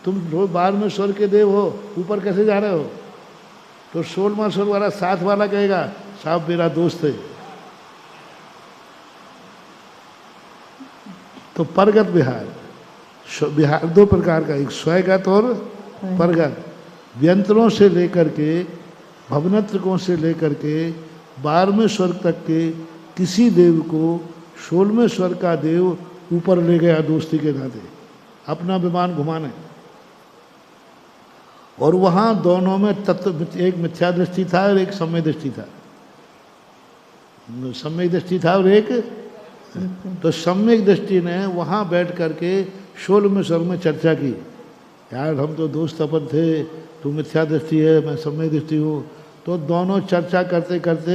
तुम 12वें स्वर्ग के देव हो, ऊपर कैसे जा रहे हो? तो 16वां स्वर्ग वाला साथ वाला कहेगा साहब मेरा दोस्त है। तो परगत विहार, विहार 2 प्रकार का, एक स्वयगत और परगत। व्यंतरों से लेकर के भवनत्रकों से लेकर के 12वें स्वर्ग तक के किसी देव को 16वें स्वर्ग का देव ऊपर ले गया दोस्ती के नाते, अपना विमान घुमाने। और वहाँ दोनों में तत्व, एक मिथ्या दृष्टि था और एक सम्यक दृष्टि था। सम्यक दृष्टि था और एक, तो सम्यक दृष्टि ने वहाँ बैठ करके 16वें स्वर्ग में चर्चा की, यार हम तो दोस्त अपन थे, तू मिथ्या दृष्टि है, मैं सम्यक दृष्टि हूँ। तो दोनों चर्चा करते करते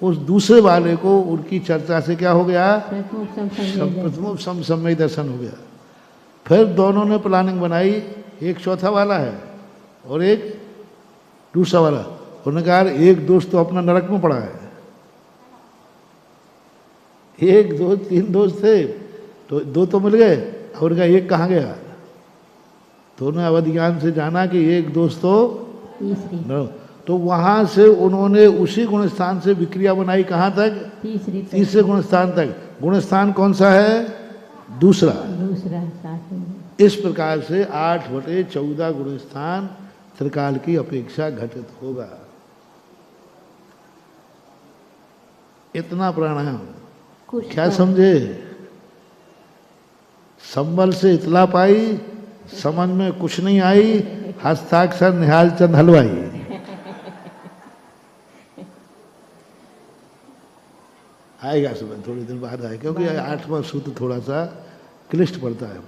उस दूसरे वाले को उनकी चर्चा से क्या हो गया? प्रथम सम्यक दर्शन हो गया। फिर दोनों ने प्लानिंग बनाई, एक चौथा वाला है और एक दूसरा वाला। उन्होंने कहा एक दोस्त तो अपना नरक में पड़ा है, 1 2 3 दोस्त थे, तो 2 तो मिल गए, और उनका एक कहाँ गया? तो उन्होंने अवध ज्ञान से जाना कि एक दोस्त तो वहाँ से उन्होंने उसी गुणस्थान से विक्रिया बनाई, कहाँ तक? तीसरे गुणस्थान तक। गुणस्थान कौन सा है? दूसरा। इस प्रकार से 8/14 गुणस्थान त्रिकाल की अपेक्षा घटित होगा। इतना प्राणायाम क्या समझे? संबल से इतला पाई, समझ में कुछ नहीं आई, हस्ताक्षर निहाल चंद हलवाई। आएगा समझ, थोड़ी देर बाद आएगा, क्योंकि 8वां सूत्र थोड़ा सा क्लिष्ट पड़ता है।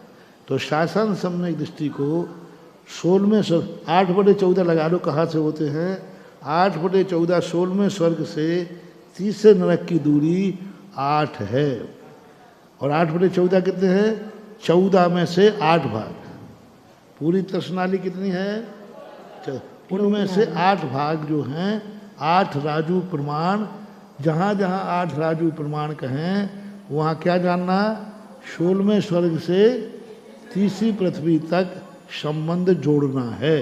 तो शासन सम्यक दृष्टि को 16वें स्वर्ग, 8/14 लगा लो कहाँ से होते हैं? 8/14 16वें स्वर्ग से तीसरे नरक की दूरी 8 है। और 8/14 कितने हैं? 14 में से 8 भाग। पूरी तृष्णाली कितनी है? उनमें से 8 भाग जो हैं 8 राजू प्रमाण। जहाँ जहाँ 8 राजू प्रमाण कहें वहाँ क्या जानना? 16वें स्वर्ग से तीसरी पृथ्वी तक संबंध जोड़ना है।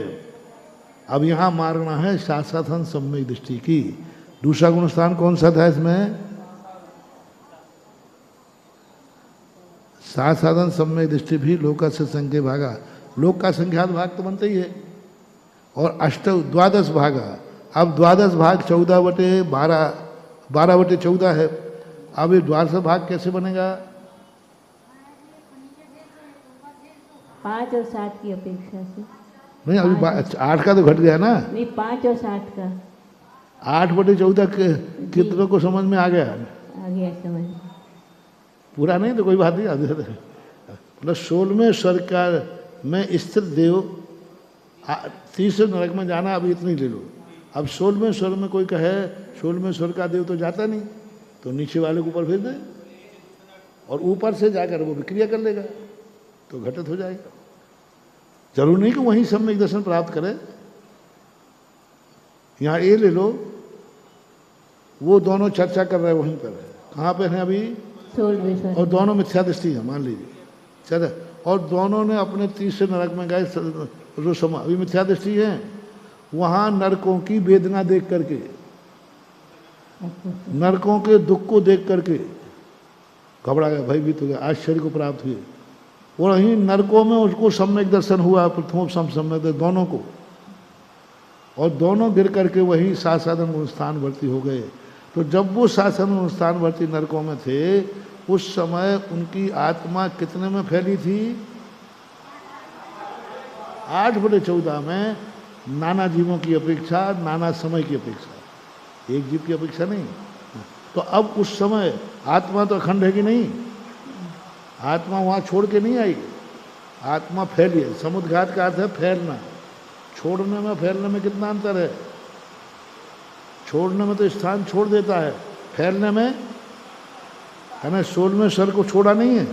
अब यहाँ मारना है शासन सम्यक दृष्टि की। दूसरा गुणस्थान कौन सा था इसमें? साधन सम्यक दृष्टि भी लोक से संख्या भागा। लोक का संख्यात भाग तो बनता ही है। और 12 भागा, अब 12 भाग 14/12, 12/14 है। अब ये 12 भाग कैसे बनेगा? 5 और 7 की अपेक्षा से। नहीं, अभी 8 का तो घट गया ना। नहीं, 5 और 7 का 8/14 कितनों को समझ में आ गया? आ गया समझ। पूरा नहीं तो कोई बात नहीं, आधे आधे। मतलब 16वें स्वर्ग का में स्थित देव 30 नरक में जाना, अभी इतनी ले लो। अब 16वें स्वर्ग में कोई कहे 16वें स्वर्ग का देव तो जाता नहीं, तो नीचे वाले को ऊपर भेज दे और ऊपर से जाकर वो विक्रिया कर लेगा, तो घटित हो जाएगा। जरूर नहीं कि वहीं सम्यक दर्शन प्राप्त करे। यहाँ ये ले लो, वो दोनों चर्चा कर रहे हैं वहीं पर, कहाँ पे हैं अभी? 16वें स्वर्ग। और दोनों मिथ्या दृष्टि है, मान लीजिए, चले। और दोनों ने अपने 30 नरक में गए, जो समय अभी मिथ्या दृष्टि है, वहाँ नरकों की वेदना देख करके, नरकों के दुख को देख करके घबरा गया, भयभीत हो गया, आश्चर्य को प्राप्त हुए। और वहीं नरकों में उसको सम्यक दर्शन हुआ, प्रथम सम्यक दोनों को, और दोनों गिर करके वही साधन गुणस्थान भर्ती हो गए। तो जब वो साधन गुणस्थान भर्ती नरकों में थे, उस समय उनकी आत्मा कितने में फैली थी? 8/14 में, नाना जीवों की अपेक्षा, नाना समय की अपेक्षा, एक जीव की अपेक्षा नहीं। तो अब उस समय आत्मा तो अखंड है कि नहीं? आत्मा वहाँ छोड़ के नहीं आई, आत्मा फैली है। समुद्घात का अर्थ है फैलना। छोड़ने में फैलने में कितना अंतर है? छोड़ने में तो स्थान छोड़ देता है, फैलने में है ना, 16वें स्वर्ग को छोड़ा नहीं है,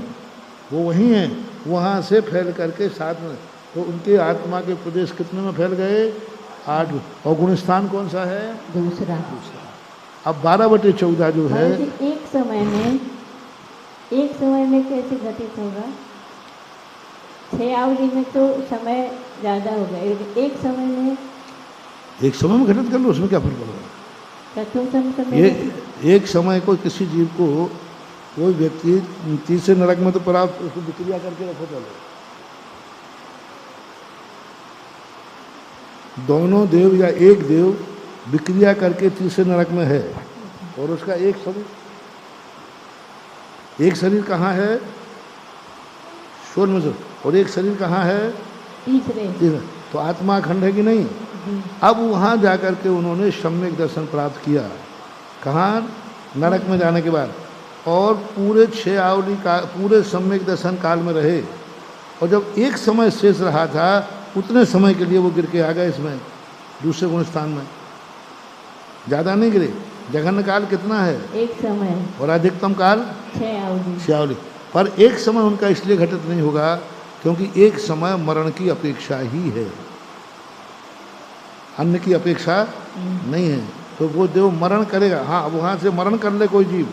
वो वहीं है, वहाँ से फैल करके साथ में। तो उनके आत्मा के प्रदेश कितने में फैल गए? 8। और गुणस्थान कौन सा है? दूसरा। अब 12/14 जो है, एक समय में कैसे घटित होगा? 6 आवली में तो समय ज़्यादा होगा, एक समय में घटित कर लो, उसमें क्या फर्क पड़ेगा? प्रथम समय एक समय को किसी जीव को कोई व्यक्ति 30 नरक में तो प्राप्त, उसको विक्रिया करके रखो। चलो, दोनों देव या एक देव विक्रिया करके 30 नरक में है, और उसका एक शरीर कहाँ है? 16वें, और एक शरीर कहाँ है? तीसरे। तो आत्मा अखंड है कि नहीं? अब वहाँ जाकर के उन्होंने सम्यक दर्शन प्राप्त किया। कहाँ? नरक में जाने के बाद। और पूरे 6 आवली का पूरे सम्यक दर्शन काल में रहे, और जब एक समय शेष रहा था, उतने समय के लिए वो गिर के आ गए इसमें, दूसरे गुणस्थान में। ज़्यादा नहीं गिरे। जघन्य काल कितना है? एक समय। और अधिकतम काल 6 आवली। पर एक समय उनका इसलिए घटित नहीं होगा क्योंकि एक समय मरण की अपेक्षा ही है, अन्य की अपेक्षा नहीं है। तो वो देव मरण करेगा। हाँ, अब वहाँ से मरण कर ले कोई जीव,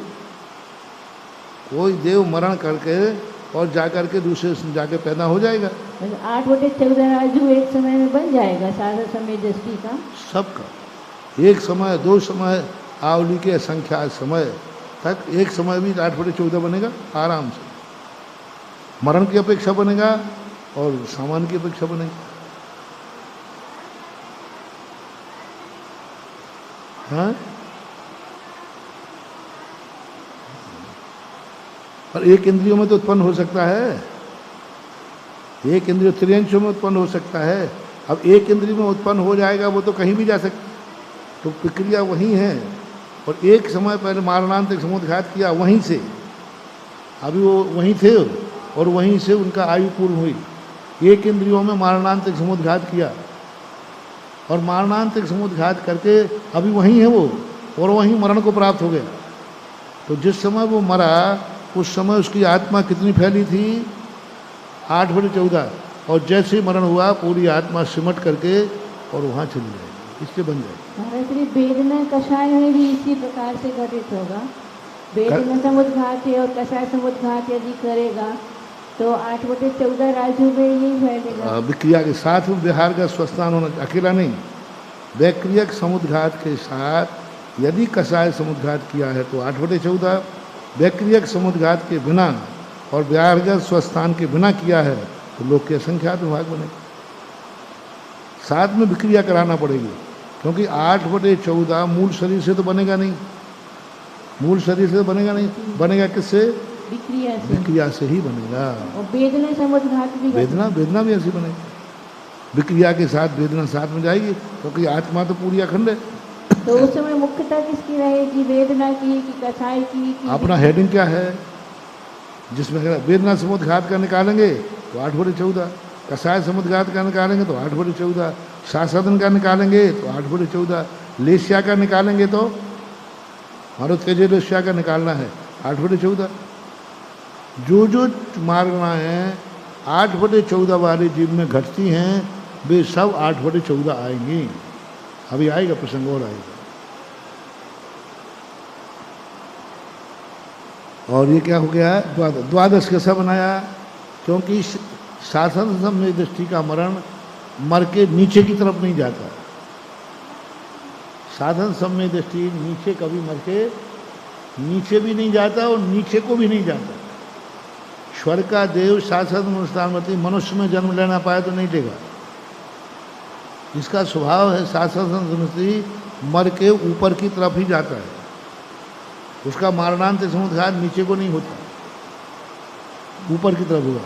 कोई देव मरण करके और जाकर के दूसरे जाके पैदा हो जाएगा। 8/14 राजू एक समय में बन जाएगा, सारा समय दृष्टि का सबका। एक समय, 2 समय, आवली के संख्या समय तक एक समय भी 8/14 बनेगा आराम से। मरण की अपेक्षा बनेगा और सामान्य की अपेक्षा बनेगी। हाँ, और एक इंद्रियों में तो उत्पन्न हो सकता है, एक इंद्रिय त्रियंशों में उत्पन्न हो सकता है। अब एक इंद्रिय में उत्पन्न हो जाएगा, वो तो कहीं भी जा सकता, तो प्रक्रिया वहीं है। और एक समय पहले मारणांतिक समुद्घात किया वहीं से, अभी वो वहीं थे और वहीं से उनका आयु पूर्ण हुई। एक इंद्रियों में मारणांतिक समुद्घात किया और मारणांतिक समुद्घात करके अभी वहीं है वो, और वहीं मरण को प्राप्त हो गया। तो जिस समय वो मरा, उस समय उसकी आत्मा कितनी फैली थी? 8/14। और जैसे ही मरण हुआ, पूरी आत्मा सिमट करके और वहाँ चली जाएगी, इससे बन जाएगी। वेदना कषाय में भी इसी प्रकार से घटित होगा। वेदना समुद्घात और कषाय समुद्घात यदि करेगा तो 8/14 राजू में यही फैलेगा। विक्रिया के साथ में विहार का स्वस्थान होना, अकेला नहीं, वैक्रियक समुद्घात के साथ यदि कषाय समुद्घात किया है तो 8/14, वैक्रियक समुद्घात के बिना और विहारगत स्वस्थान के बिना किया है तो लोग के असंख्यात विभाग बने। साथ में विक्रिया कराना पड़ेगी, क्योंकि 8/14 मूल शरीर से तो बनेगा नहीं, मूल शरीर से तो बनेगा नहीं, बनेगा किससे? विक्रिया से। विक्रिया से ही बनेगा। और वेदना समुद्घात भी वेदना भी ऐसी बनेगी, विक्रिया के साथ वेदना साथ में जाएगी, क्योंकि आत्मा तो पूरी अखंड है। तो उस समय मुख्यता किसकी रहेगी, वेदना की कि कसाई की अपना हेडिंग क्या है? जिसमें वेदना समुद्घात का निकालेंगे तो 8/14, कसाय समुद्घात का निकालेंगे तो 8/14, शासदन का निकालेंगे तो 8/14, लेस्या का निकालेंगे तो मारो तेजलेस्या का निकालना है 8/14। जो मार्गणाएँ 8/14 वाले जीव में घटती हैं वे सब 8/14 आएंगी। अभी आएगा प्रसंग और आएगा। और ये क्या हो गया? द्वादश कैसा बनाया? क्योंकि शासन सम्यक दृष्टि का मरण मर के नीचे की तरफ नहीं जाता। साधन सम्यक दृष्टि नीचे कभी मर के नीचे भी नहीं जाता और नीचे को भी नहीं जाता। स्वर्ग का देव शासन अनुष्ठानवती मनुष्य में जन्म लेना पाए तो नहीं लेगा। इसका स्वभाव है शासन दृष्टि मर के ऊपर की तरफ ही जाता है, उसका मारणांत समुद्घात नीचे को नहीं होता, ऊपर की तरफ हुआ।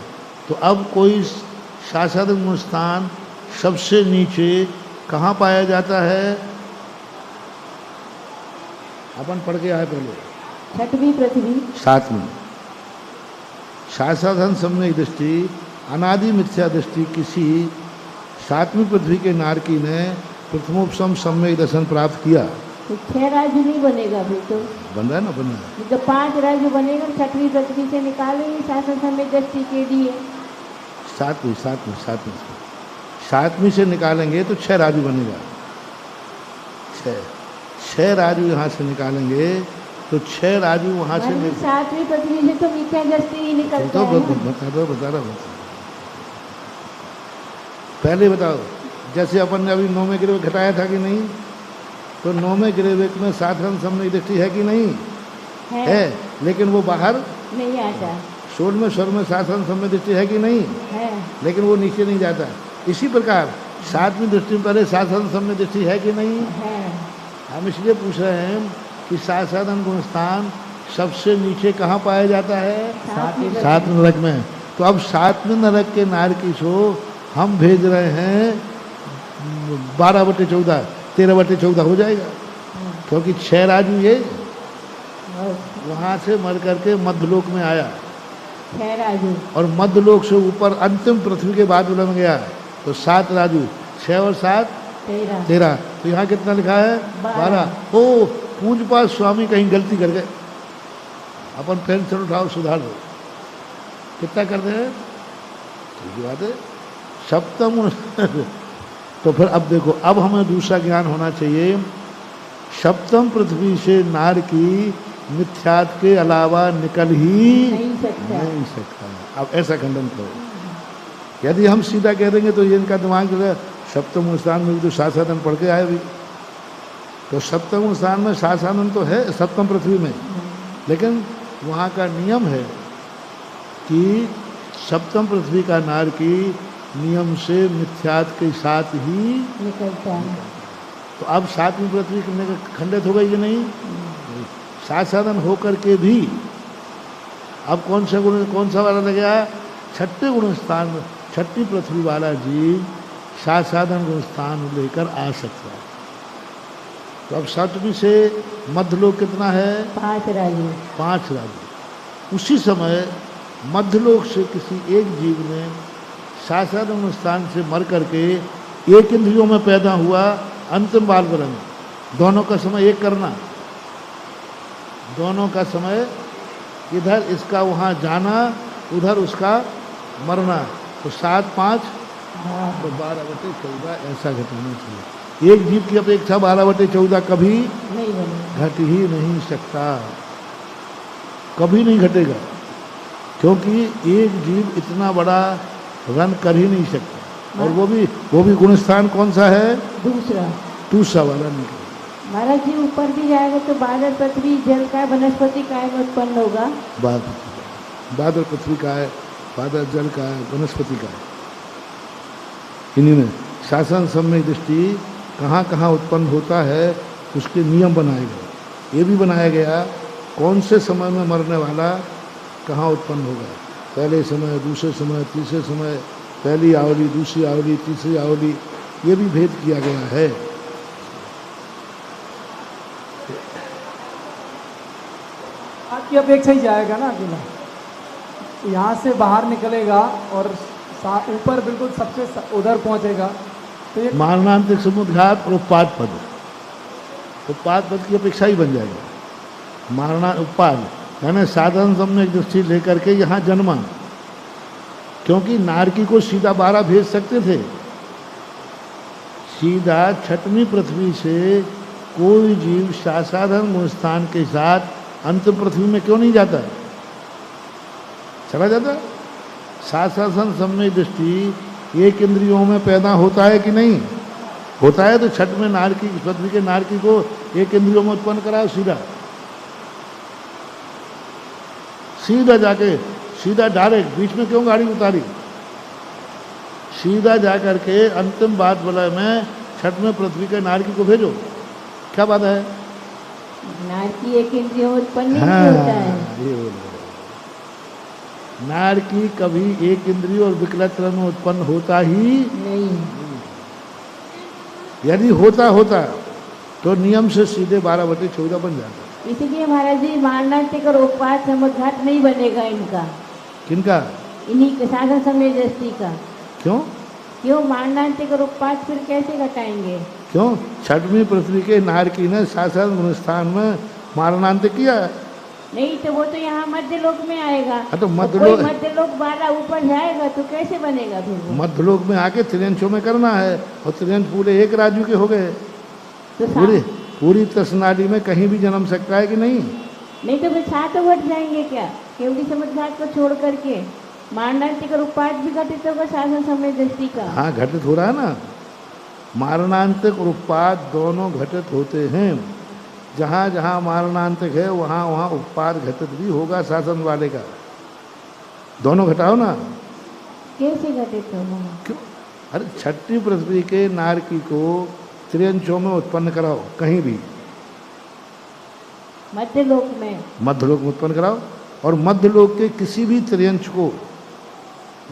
तो अब कोई शासन अनुष्ठान सबसे नीचे कहाँ पाया जाता है? अपन पढ़ के आए पहले, छठवीं पृथ्वी, 7वीं। शासन सम्यक दृष्टि अनादि मिथ्या दृष्टि किसी 7वीं पृथ्वी के नारकी ने प्रथमोपम सम्यक दर्शन प्राप्त किया। तो 6 राज्य नहीं बनेगा फिर तो बन रहा है ना, बन रहा है। तो 5 राज्य बनेगा, छठवीं पृथ्वी से निकालेंगे शासन सम्यक दृष्टि के लिए। 7वीं से निकालेंगे तो 6 राजू बनेगा। 6 राजू यहाँ से निकालेंगे तो 6 राजू वहाँ से 7वीं पृथ्वी से तो मिथ्या दृष्टि ही निकलता है। बता रहा हूँ। पहले बताओ, जैसे अपन ने अभी 9वें गिरवे घटाया था कि नहीं, तो 9वें गिरवे में साधन सम्यक दृष्टि है कि नहीं है, लेकिन वो बाहर नहीं आता। 16वें स्वर में साधन सम्यक दृष्टि है कि नहीं है, लेकिन वो नीचे नहीं जाता। इसी प्रकार 7वीं दृष्टि में पहले साधन सम्यक दृष्टि है कि नहीं है। हम इसलिए पूछ रहे हैं कि साधन गुण स्थान सबसे नीचे कहाँ पाया जाता है? 7वें नरक में। तो अब 7वें नरक के नारकी को हम भेज रहे हैं 12/14, 13/14 हो जाएगा, क्योंकि 6 राजू ये वहाँ से मर करके मध्यलोक में आया 6 राजू, और मध्यलोक से ऊपर अंतिम पृथ्वी के बाद उलम गया तो 7 राजू, 6 और 7 13। तो यहाँ कितना लिखा है? 12। ओ पूज्यपाद स्वामी कहीं गलती कर गए, अपन पेंसिल उठाओ सुधार दो। कितना कर रहे हैं? ठीक बात है, सप्तम। तो फिर अब देखो, अब हमें दूसरा ज्ञान होना चाहिए। सप्तम पृथ्वी से नार की मिथ्यात के अलावा निकल ही नहीं सकता। अब ऐसा खंडन करो। यदि हम सीधा कह देंगे तो ये इनका दिमाग सप्तम स्थान में भी तो शासादन पढ़ के आए भी, तो सप्तम स्थान में शासादन तो है सप्तम पृथ्वी में, लेकिन वहाँ का नियम है कि सप्तम पृथ्वी का नार की नियम से मिथ्यात के साथ ही निकलता है। तो अब 7वीं पृथ्वी खंडित हो गई कि नहीं? शासादन होकर के भी अब कौन सा वाला लग गया? 6ठे गुण स्थान में 6ठी पृथ्वी वाला जीव शासादन गुण स्थान लेकर आ सकता है। तो अब 7वीं से मध्यलोक कितना है? 5 राजू। 5 राजू। उसी समय मध्यलोक से किसी एक जीव ने शासादन स्थान से मर करके एक इंद्रियों में पैदा हुआ, अंतिम बाल ब्रह्म, दोनों का समय एक करना, दोनों का समय इधर इसका वहाँ जाना, उधर उसका मरना, तो 7 5 तो 12/14 ऐसा घटना चाहिए। एक जीव की अपेक्षा 12/14 कभी घट ही नहीं सकता, कभी नहीं घटेगा, क्योंकि एक जीव इतना बड़ा रन कर ही नहीं सकता। और वो भी गुणस्थान कौन सा है? दूसरा वाला निकल। महाराज जी ऊपर भी जाएगा तो बादल पृथ्वी जल का वनस्पति काय में उत्पन्न होगा। बादल पृथ्वी का है, बादल जल का है, वनस्पति का है। इन्हीं में शासन सम्यक दृष्टि कहाँ कहाँ उत्पन्न होता है उसके नियम बनाए गए। ये भी बनाया गया कौन से समय में मरने वाला कहाँ उत्पन्न होगा, पहले समय, दूसरे समय, तीसरे समय, पहली आवली, दूसरी आवली, तीसरी आवली, ये भी भेद किया गया है। आपकी अपेक्षा ही जाएगा ना अकेला, यहाँ से बाहर निकलेगा और ऊपर बिल्कुल सबसे उधर पहुँचेगा तो ये मारणांतिक समुद्घात और उत्पाद पद, उत्पाद पद की अपेक्षा ही बन जाएगा। मारना उत्पाद यानी साधन सम्यक दृष्टि लेकर के यहाँ जन्मा, क्योंकि नारकी को सीधा 12 भेज सकते थे, सीधा छठवीं पृथ्वी से कोई जीव साधारण गुणस्थान के साथ अंतिम पृथ्वी में क्यों नहीं जाता, चला जाता। साधन सम्यक दृष्टि एक इंद्रियों में पैदा होता है कि नहीं होता है, तो छठ में नारकी, पृथ्वी के नारकी को एक इंद्रियों में उत्पन्न कराओ, सीधा सीधा जाके, सीधा डायरेक्ट, बीच में क्यों गाड़ी उतारी, सीधा जाकर के अंतिम बात बोला मैं छठ में पृथ्वी के नारकी को भेजो, क्या बात है। नारकी एक इंद्रियों में उत्पन्न नहीं होता है। ये बोल रहे। नारकी कभी एक इंद्रिय और विकलत्र में उत्पन्न होता ही नहीं। यदि होता तो नियम से सीधे 12/14 बन जाता। इसीलिए महाराज जी मारणांतिक और उपवास समुद्घात नहीं बनेगा इनका, किनका, इन्हीं के साधन समय दृष्टि का। क्यों मारणांतिक और उपवास फिर कैसे घटाएंगे, क्यों, छठवीं पृथ्वी के नारकी ने साधारण गुणस्थान में मारणांतिक किया। नहीं तो वो तो यहाँ मध्य लोक में आएगा। तो मध्य कोई लोक, मध्य लोक 12 ऊपर जाएगा तो कैसे बनेगा फिर वो? मध्य लोक में आके त्रियंशों में करना है, और त्रियंश पूरे एक राजू के हो गए, तो पूरी तसनाडी में कहीं भी जन्म सकता है कि नहीं। नहीं तो फिर 7 घट जाएंगे क्या, केवली समुद्घात को छोड़ करके? मारणांतिक और उपवास भी घटित होगा साधन समय दृष्टि का। हाँ, घटित हो रहा है ना, मारणांतिक और उत्पाद दोनों घटित होते हैं। जहाँ जहाँ मारणांतिक है वहाँ वहाँ उत्पाद घटित भी होगा शासन वाले का, दोनों घटाओ ना। कैसे घटित होगा? क्यों, अरे छठी पृथ्वी के नारकी को त्रियंशों में उत्पन्न कराओ, कहीं भी मध्य लोक में, मध्य लोक में उत्पन्न कराओ, और मध्य लोक के किसी भी त्रियंश को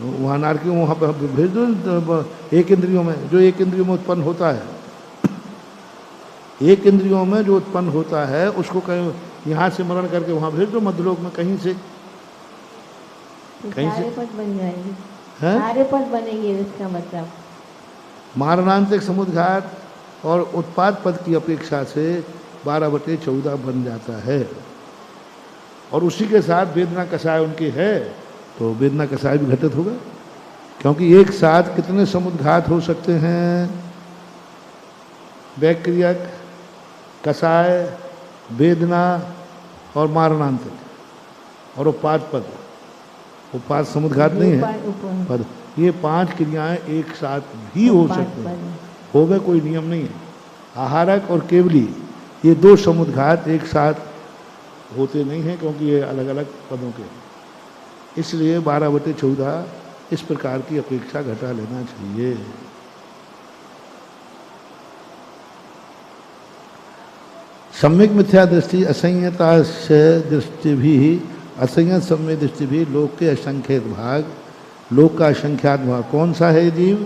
वहाँ नारकी वहाँ पर भेज दो, एक इंद्रियों में, जो एक इंद्रियों में उत्पन्न होता है, एक इंद्रियों में जो उत्पन्न होता है उसको कहीं यहाँ से मरण करके वहाँ भेज दो, मध्य लोक में कहीं से, कहीं से सारे पद बन जाएंगे, हैं? सारे पद बनेंगे इसका मतलब। मारणांतिक समुद्घात और उत्पाद पद की अपेक्षा से 12/14 बन जाता है। और उसी के साथ वेदना कषाय उनकी है, तो वेदना कषाय भी घटित होगा, क्योंकि एक साथ कितने समुद्घात हो सकते हैं, बैक्रियक, कषाय, वेदना और मारणांतिक और उत्पाद पद। उत्पाद समुद्घात नहीं है पद, ये 5 क्रियाएं एक साथ भी हो सकती हैं, हो गए, कोई नियम नहीं है। आहारक और केवली ये 2 समुद्घात एक साथ होते नहीं हैं, क्योंकि ये अलग अलग पदों के, इसलिए 12/14 इस प्रकार की अपेक्षा घटा लेना चाहिए। सम्यक मिथ्या दृष्टि असंयता से दृष्टि भी, असंयत सम्यक दृष्टि भी लोक के असंख्यत भाग, लोक का असंख्यात भाग कौन सा है जीव,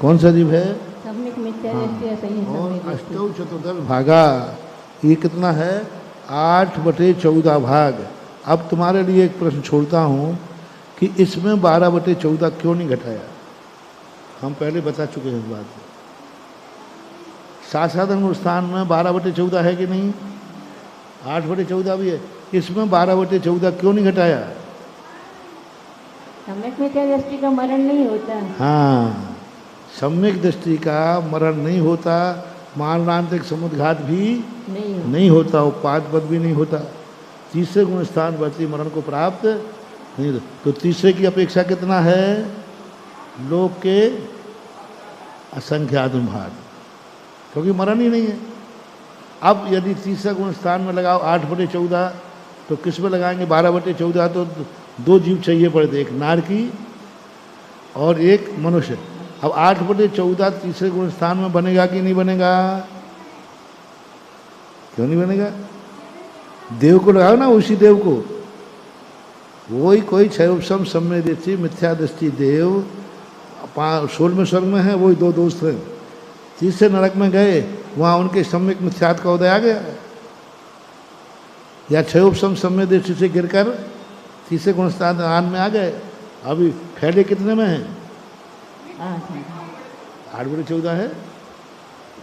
कौन सा जीव है, सम्यक मिथ्या दृष्टि असंयत और सम्यक दृष्टि। 8 चतुर्दश भागा, ये कितना है, 8/14 भाग। अब तुम्हारे लिए एक प्रश्न छोड़ता हूँ कि इसमें 12/14 क्यों नहीं घटाया, हम पहले बता चुके हैं इस बात को। साधारण स्थान में 12/14 है कि नहीं, 8/14 भी है, इसमें 12/14 क्यों नहीं घटाया। सम्यक मिथ्या दृष्टि का मरण नहीं होता। हाँ, सम्यक दृष्टि का मरण नहीं होता, मारणांतिक समुद्घात भी नहीं होता, उत्पाद पद भी नहीं होता, तीसरे गुण स्थान वर्ती मरण को प्राप्त नहीं होता। तो तीसरे की अपेक्षा कितना है, लोक के असंख्यात भाग, क्योंकि मरण ही नहीं है। अब यदि तीसरा गुण स्थान में लगाओ 8/14, तो किस में लगाएंगे 12/14, तो 2 जीव चाहिए पड़ते, एक नारकी और एक मनुष्य। अब 8/14 तीसरे गुण स्थान में बनेगा कि नहीं बनेगा? क्यों नहीं बनेगा? देव को लगाओ ना, उसी देव को। वही कोई क्षयोपम सम्य दृष्टि मिथ्या दृष्टि देव 16वें स्वर्ग में है, वही 2 दोस्त हैं। तीसरे नरक में गए, वहाँ उनके सम्यक मिथ्यात्व का उदय आ गया, या क्षयोपम सम्य दृष्टि से गिरकर तीसरे गुण स्थान में आ गए। अभी फैले कितने में हैं? 8/14 है।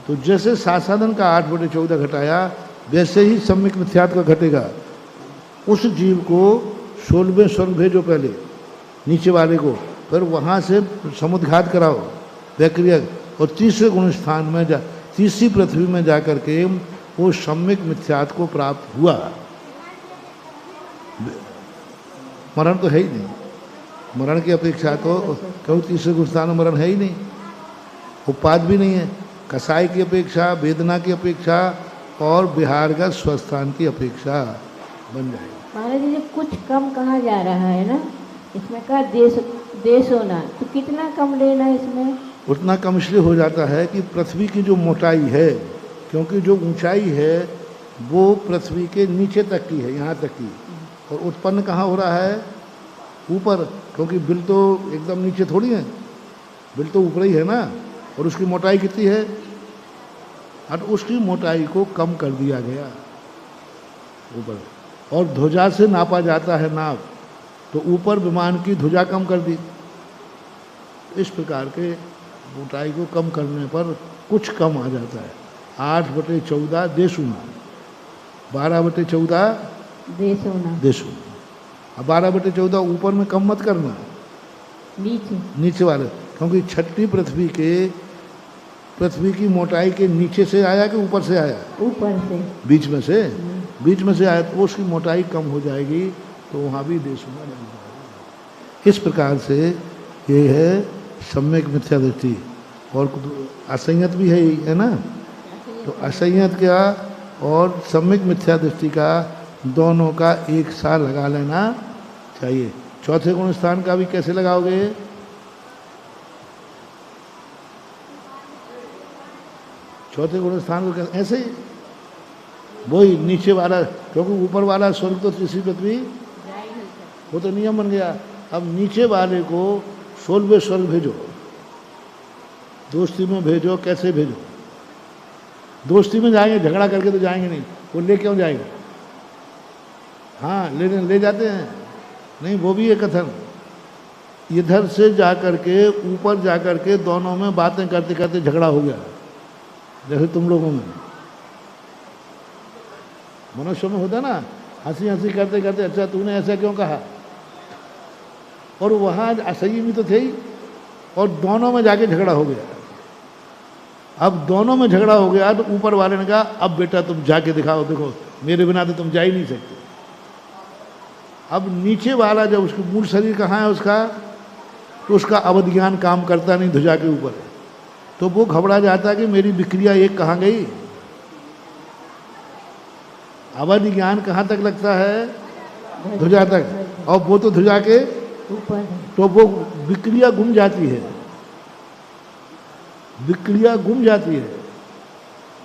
तो जैसे साधन का 8/14 घटाया, वैसे ही सम्यक मिथ्यात्व का घटेगा। उस जीव को 16वें स्वर्ग भेजो पहले, नीचे वाले को, फिर वहाँ से समुद्घात कराओ प्रक्रिया, और तीसरे गुण स्थान में तीसरी पृथ्वी में जाकर के वो सम्यक मिथ्यात्व को प्राप्त हुआ। मरण तो है ही नहीं, मरण की अपेक्षा तो क्यों तीसरे गुण स्थान में मरण है ही नहीं, उपाद भी नहीं है। कसाई की अपेक्षा, वेदना की अपेक्षा और बिहारगत स्वस्थान की अपेक्षा बन जाएगी। महाराज जी, कुछ कम कहा जा रहा है ना, इसमें का देश होना, तो कितना कम लेना इसमें? उतना कम इसलिए हो जाता है कि पृथ्वी की जो मोटाई है, क्योंकि जो ऊंचाई है वो पृथ्वी के नीचे तक की है, यहाँ तक की, और उत्पन्न कहाँ हो रहा है? ऊपर, क्योंकि बिल तो एकदम नीचे थोड़ी है, बिल तो ऊपर ही है ना। और उसकी मोटाई कितनी है? और उसकी मोटाई को कम कर दिया गया ऊपर, और ध्वजा से नापा जाता है नाप, तो ऊपर विमान की ध्वजा कम कर दी। इस प्रकार के मोटाई को कम करने पर कुछ कम आ जाता है। 8/14 देशुना, 12/14 देशुना। अब 12/14 ऊपर में कम मत करना, नीचे वाले, क्योंकि छठी पृथ्वी की मोटाई के नीचे से आया कि ऊपर से आया? ऊपर से, बीच में से आया, तो उसकी मोटाई कम हो जाएगी, तो वहाँ भी देशुना बन जाएगा। इस प्रकार से ये है सम्यक मिथ्या दृष्टि। और असंयत भी है ना, तो असंयत का और सम्यक मिथ्या दृष्टि का दोनों का एक साथ लगा लेना चाहिए। चौथे गुण स्थान का भी कैसे लगाओगे? चौथे गुण स्थान को ऐसे ही, वही नीचे वाला, क्योंकि ऊपर वाला स्वर्ग तो तीसरी पृथ्वी, वो तो नियम बन गया। अब नीचे वाले को 16वें स्वर्ग भेजो, दोस्ती में भेजो। कैसे भेजो? दोस्ती में जाएंगे, झगड़ा करके तो जाएंगे नहीं, वो ले क्यों जाएंगे? हाँ, ले जाते हैं, नहीं, वो भी एक कथन। इधर से जाकर के ऊपर जाकर के दोनों में बातें करते करते झगड़ा हो गया, जैसे तुम लोगों में, मनुष्य में होता ना, हंसी हंसी करते करते, अच्छा तूने ऐसा क्यों कहा, और वहाँ असही भी तो थे ही, और दोनों में जाके झगड़ा हो गया। अब दोनों में झगड़ा हो गया, तो ऊपर वाले ने कहा अब बेटा तुम जाके दिखाओ, देखो मेरे बिना तो तुम जा ही नहीं सकते। अब नीचे वाला जब उसकी मूल शरीर कहाँ है उसका, तो उसका अवध ज्ञान काम करता नहीं, ध्वजा के ऊपर है, तो वो घबरा जाता है कि मेरी विक्रिया एक कहाँ गई। अवध ज्ञान कहाँ तक लगता है? ध्वजा तक, और वो तो ध्वजा के ऊपर, तो वो विक्रिया गुम जाती है, विक्रिया गुम जाती है।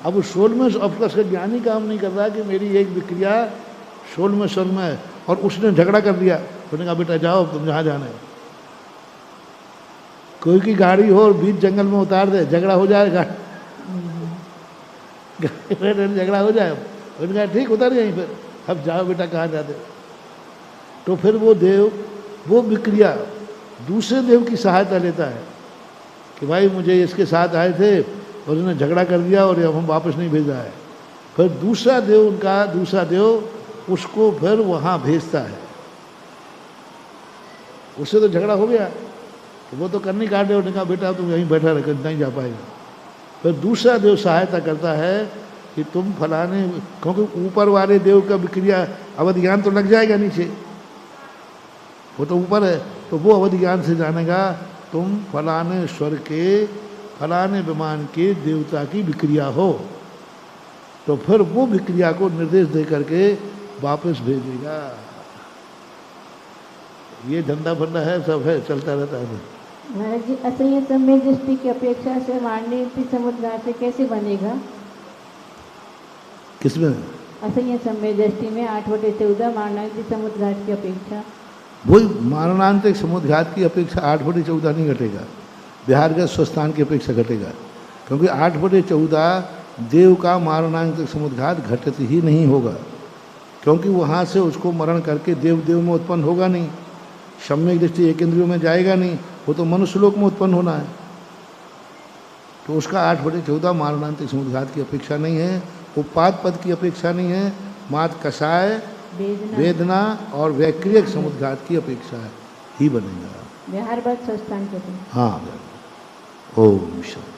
अब 16वें अफकोर्स का ज्ञानी काम नहीं कर रहा कि मेरी एक विक्रिया 16वें स्वर्ग में है, और उसने झगड़ा कर दिया, उसने कहा बेटा जाओ तुम जहाँ जाना है। कोई की गाड़ी हो और बीच जंगल में उतार दे, झगड़ा हो जाएगा, झगड़ा हो जाए। उसने कहा ठीक उतर यहीं, फिर अब जाओ बेटा कहाँ जाते। तो फिर वो देव वो विक्रिया दूसरे देव की सहायता लेता है कि भाई मुझे इसके साथ आए थे और उसने झगड़ा कर दिया और अब हम वापस नहीं भेजा है। फिर दूसरा देव उसको फिर वहाँ भेजता है। उससे तो झगड़ा हो गया, तो वो तो करनी काटे, उसने कहा बेटा तुम यहीं बैठा रह, नहीं जा पाएगा। फिर दूसरा देव सहायता करता है कि तुम फलाने, क्योंकि ऊपर वाले देव का विक्रिया अवध ज्ञान तो लग जाएगा नीचे, वो तो ऊपर है, तो वो अवध ज्ञान से जानेगा तुम फलाने स्वर के फलाने विमान के देवता की विक्रिया हो, तो फिर वो विक्रिया को निर्देश दे करके वापस भेजेगा। ये धंधा फंदा है, सब है, चलता रहता है। महाराज जी, असह्य समय दृष्टि की अपेक्षा से मारणनीति समुद्घात से कैसे बनेगा? किसमें? असह्य समय दृष्टि में 8/14 मारणनीति समुद्घात की अपेक्षा। वही मारणांतिक समुद्घात की अपेक्षा 8/14 नहीं घटेगा, बिहार के स्वस्थान की अपेक्षा घटेगा, क्योंकि 8/14 देव का मारणांतिक समुद्घात घटित ही नहीं होगा, क्योंकि वहाँ से उसको मरण करके देव में उत्पन्न होगा नहीं, सम्यक दृष्टि एक इंद्रियों में जाएगा नहीं, वो तो मनुष्य लोक में उत्पन्न होना है। तो उसका 8/14 मारणांतिक समुद्घात की अपेक्षा नहीं है, उपाद पद की अपेक्षा नहीं है, मात कषाय वेदना और वैक्रियक समुद्घात की अपेक्षा ही बनेगा। बिहार बद स्वस्थान के। हाँ, ओम शांति।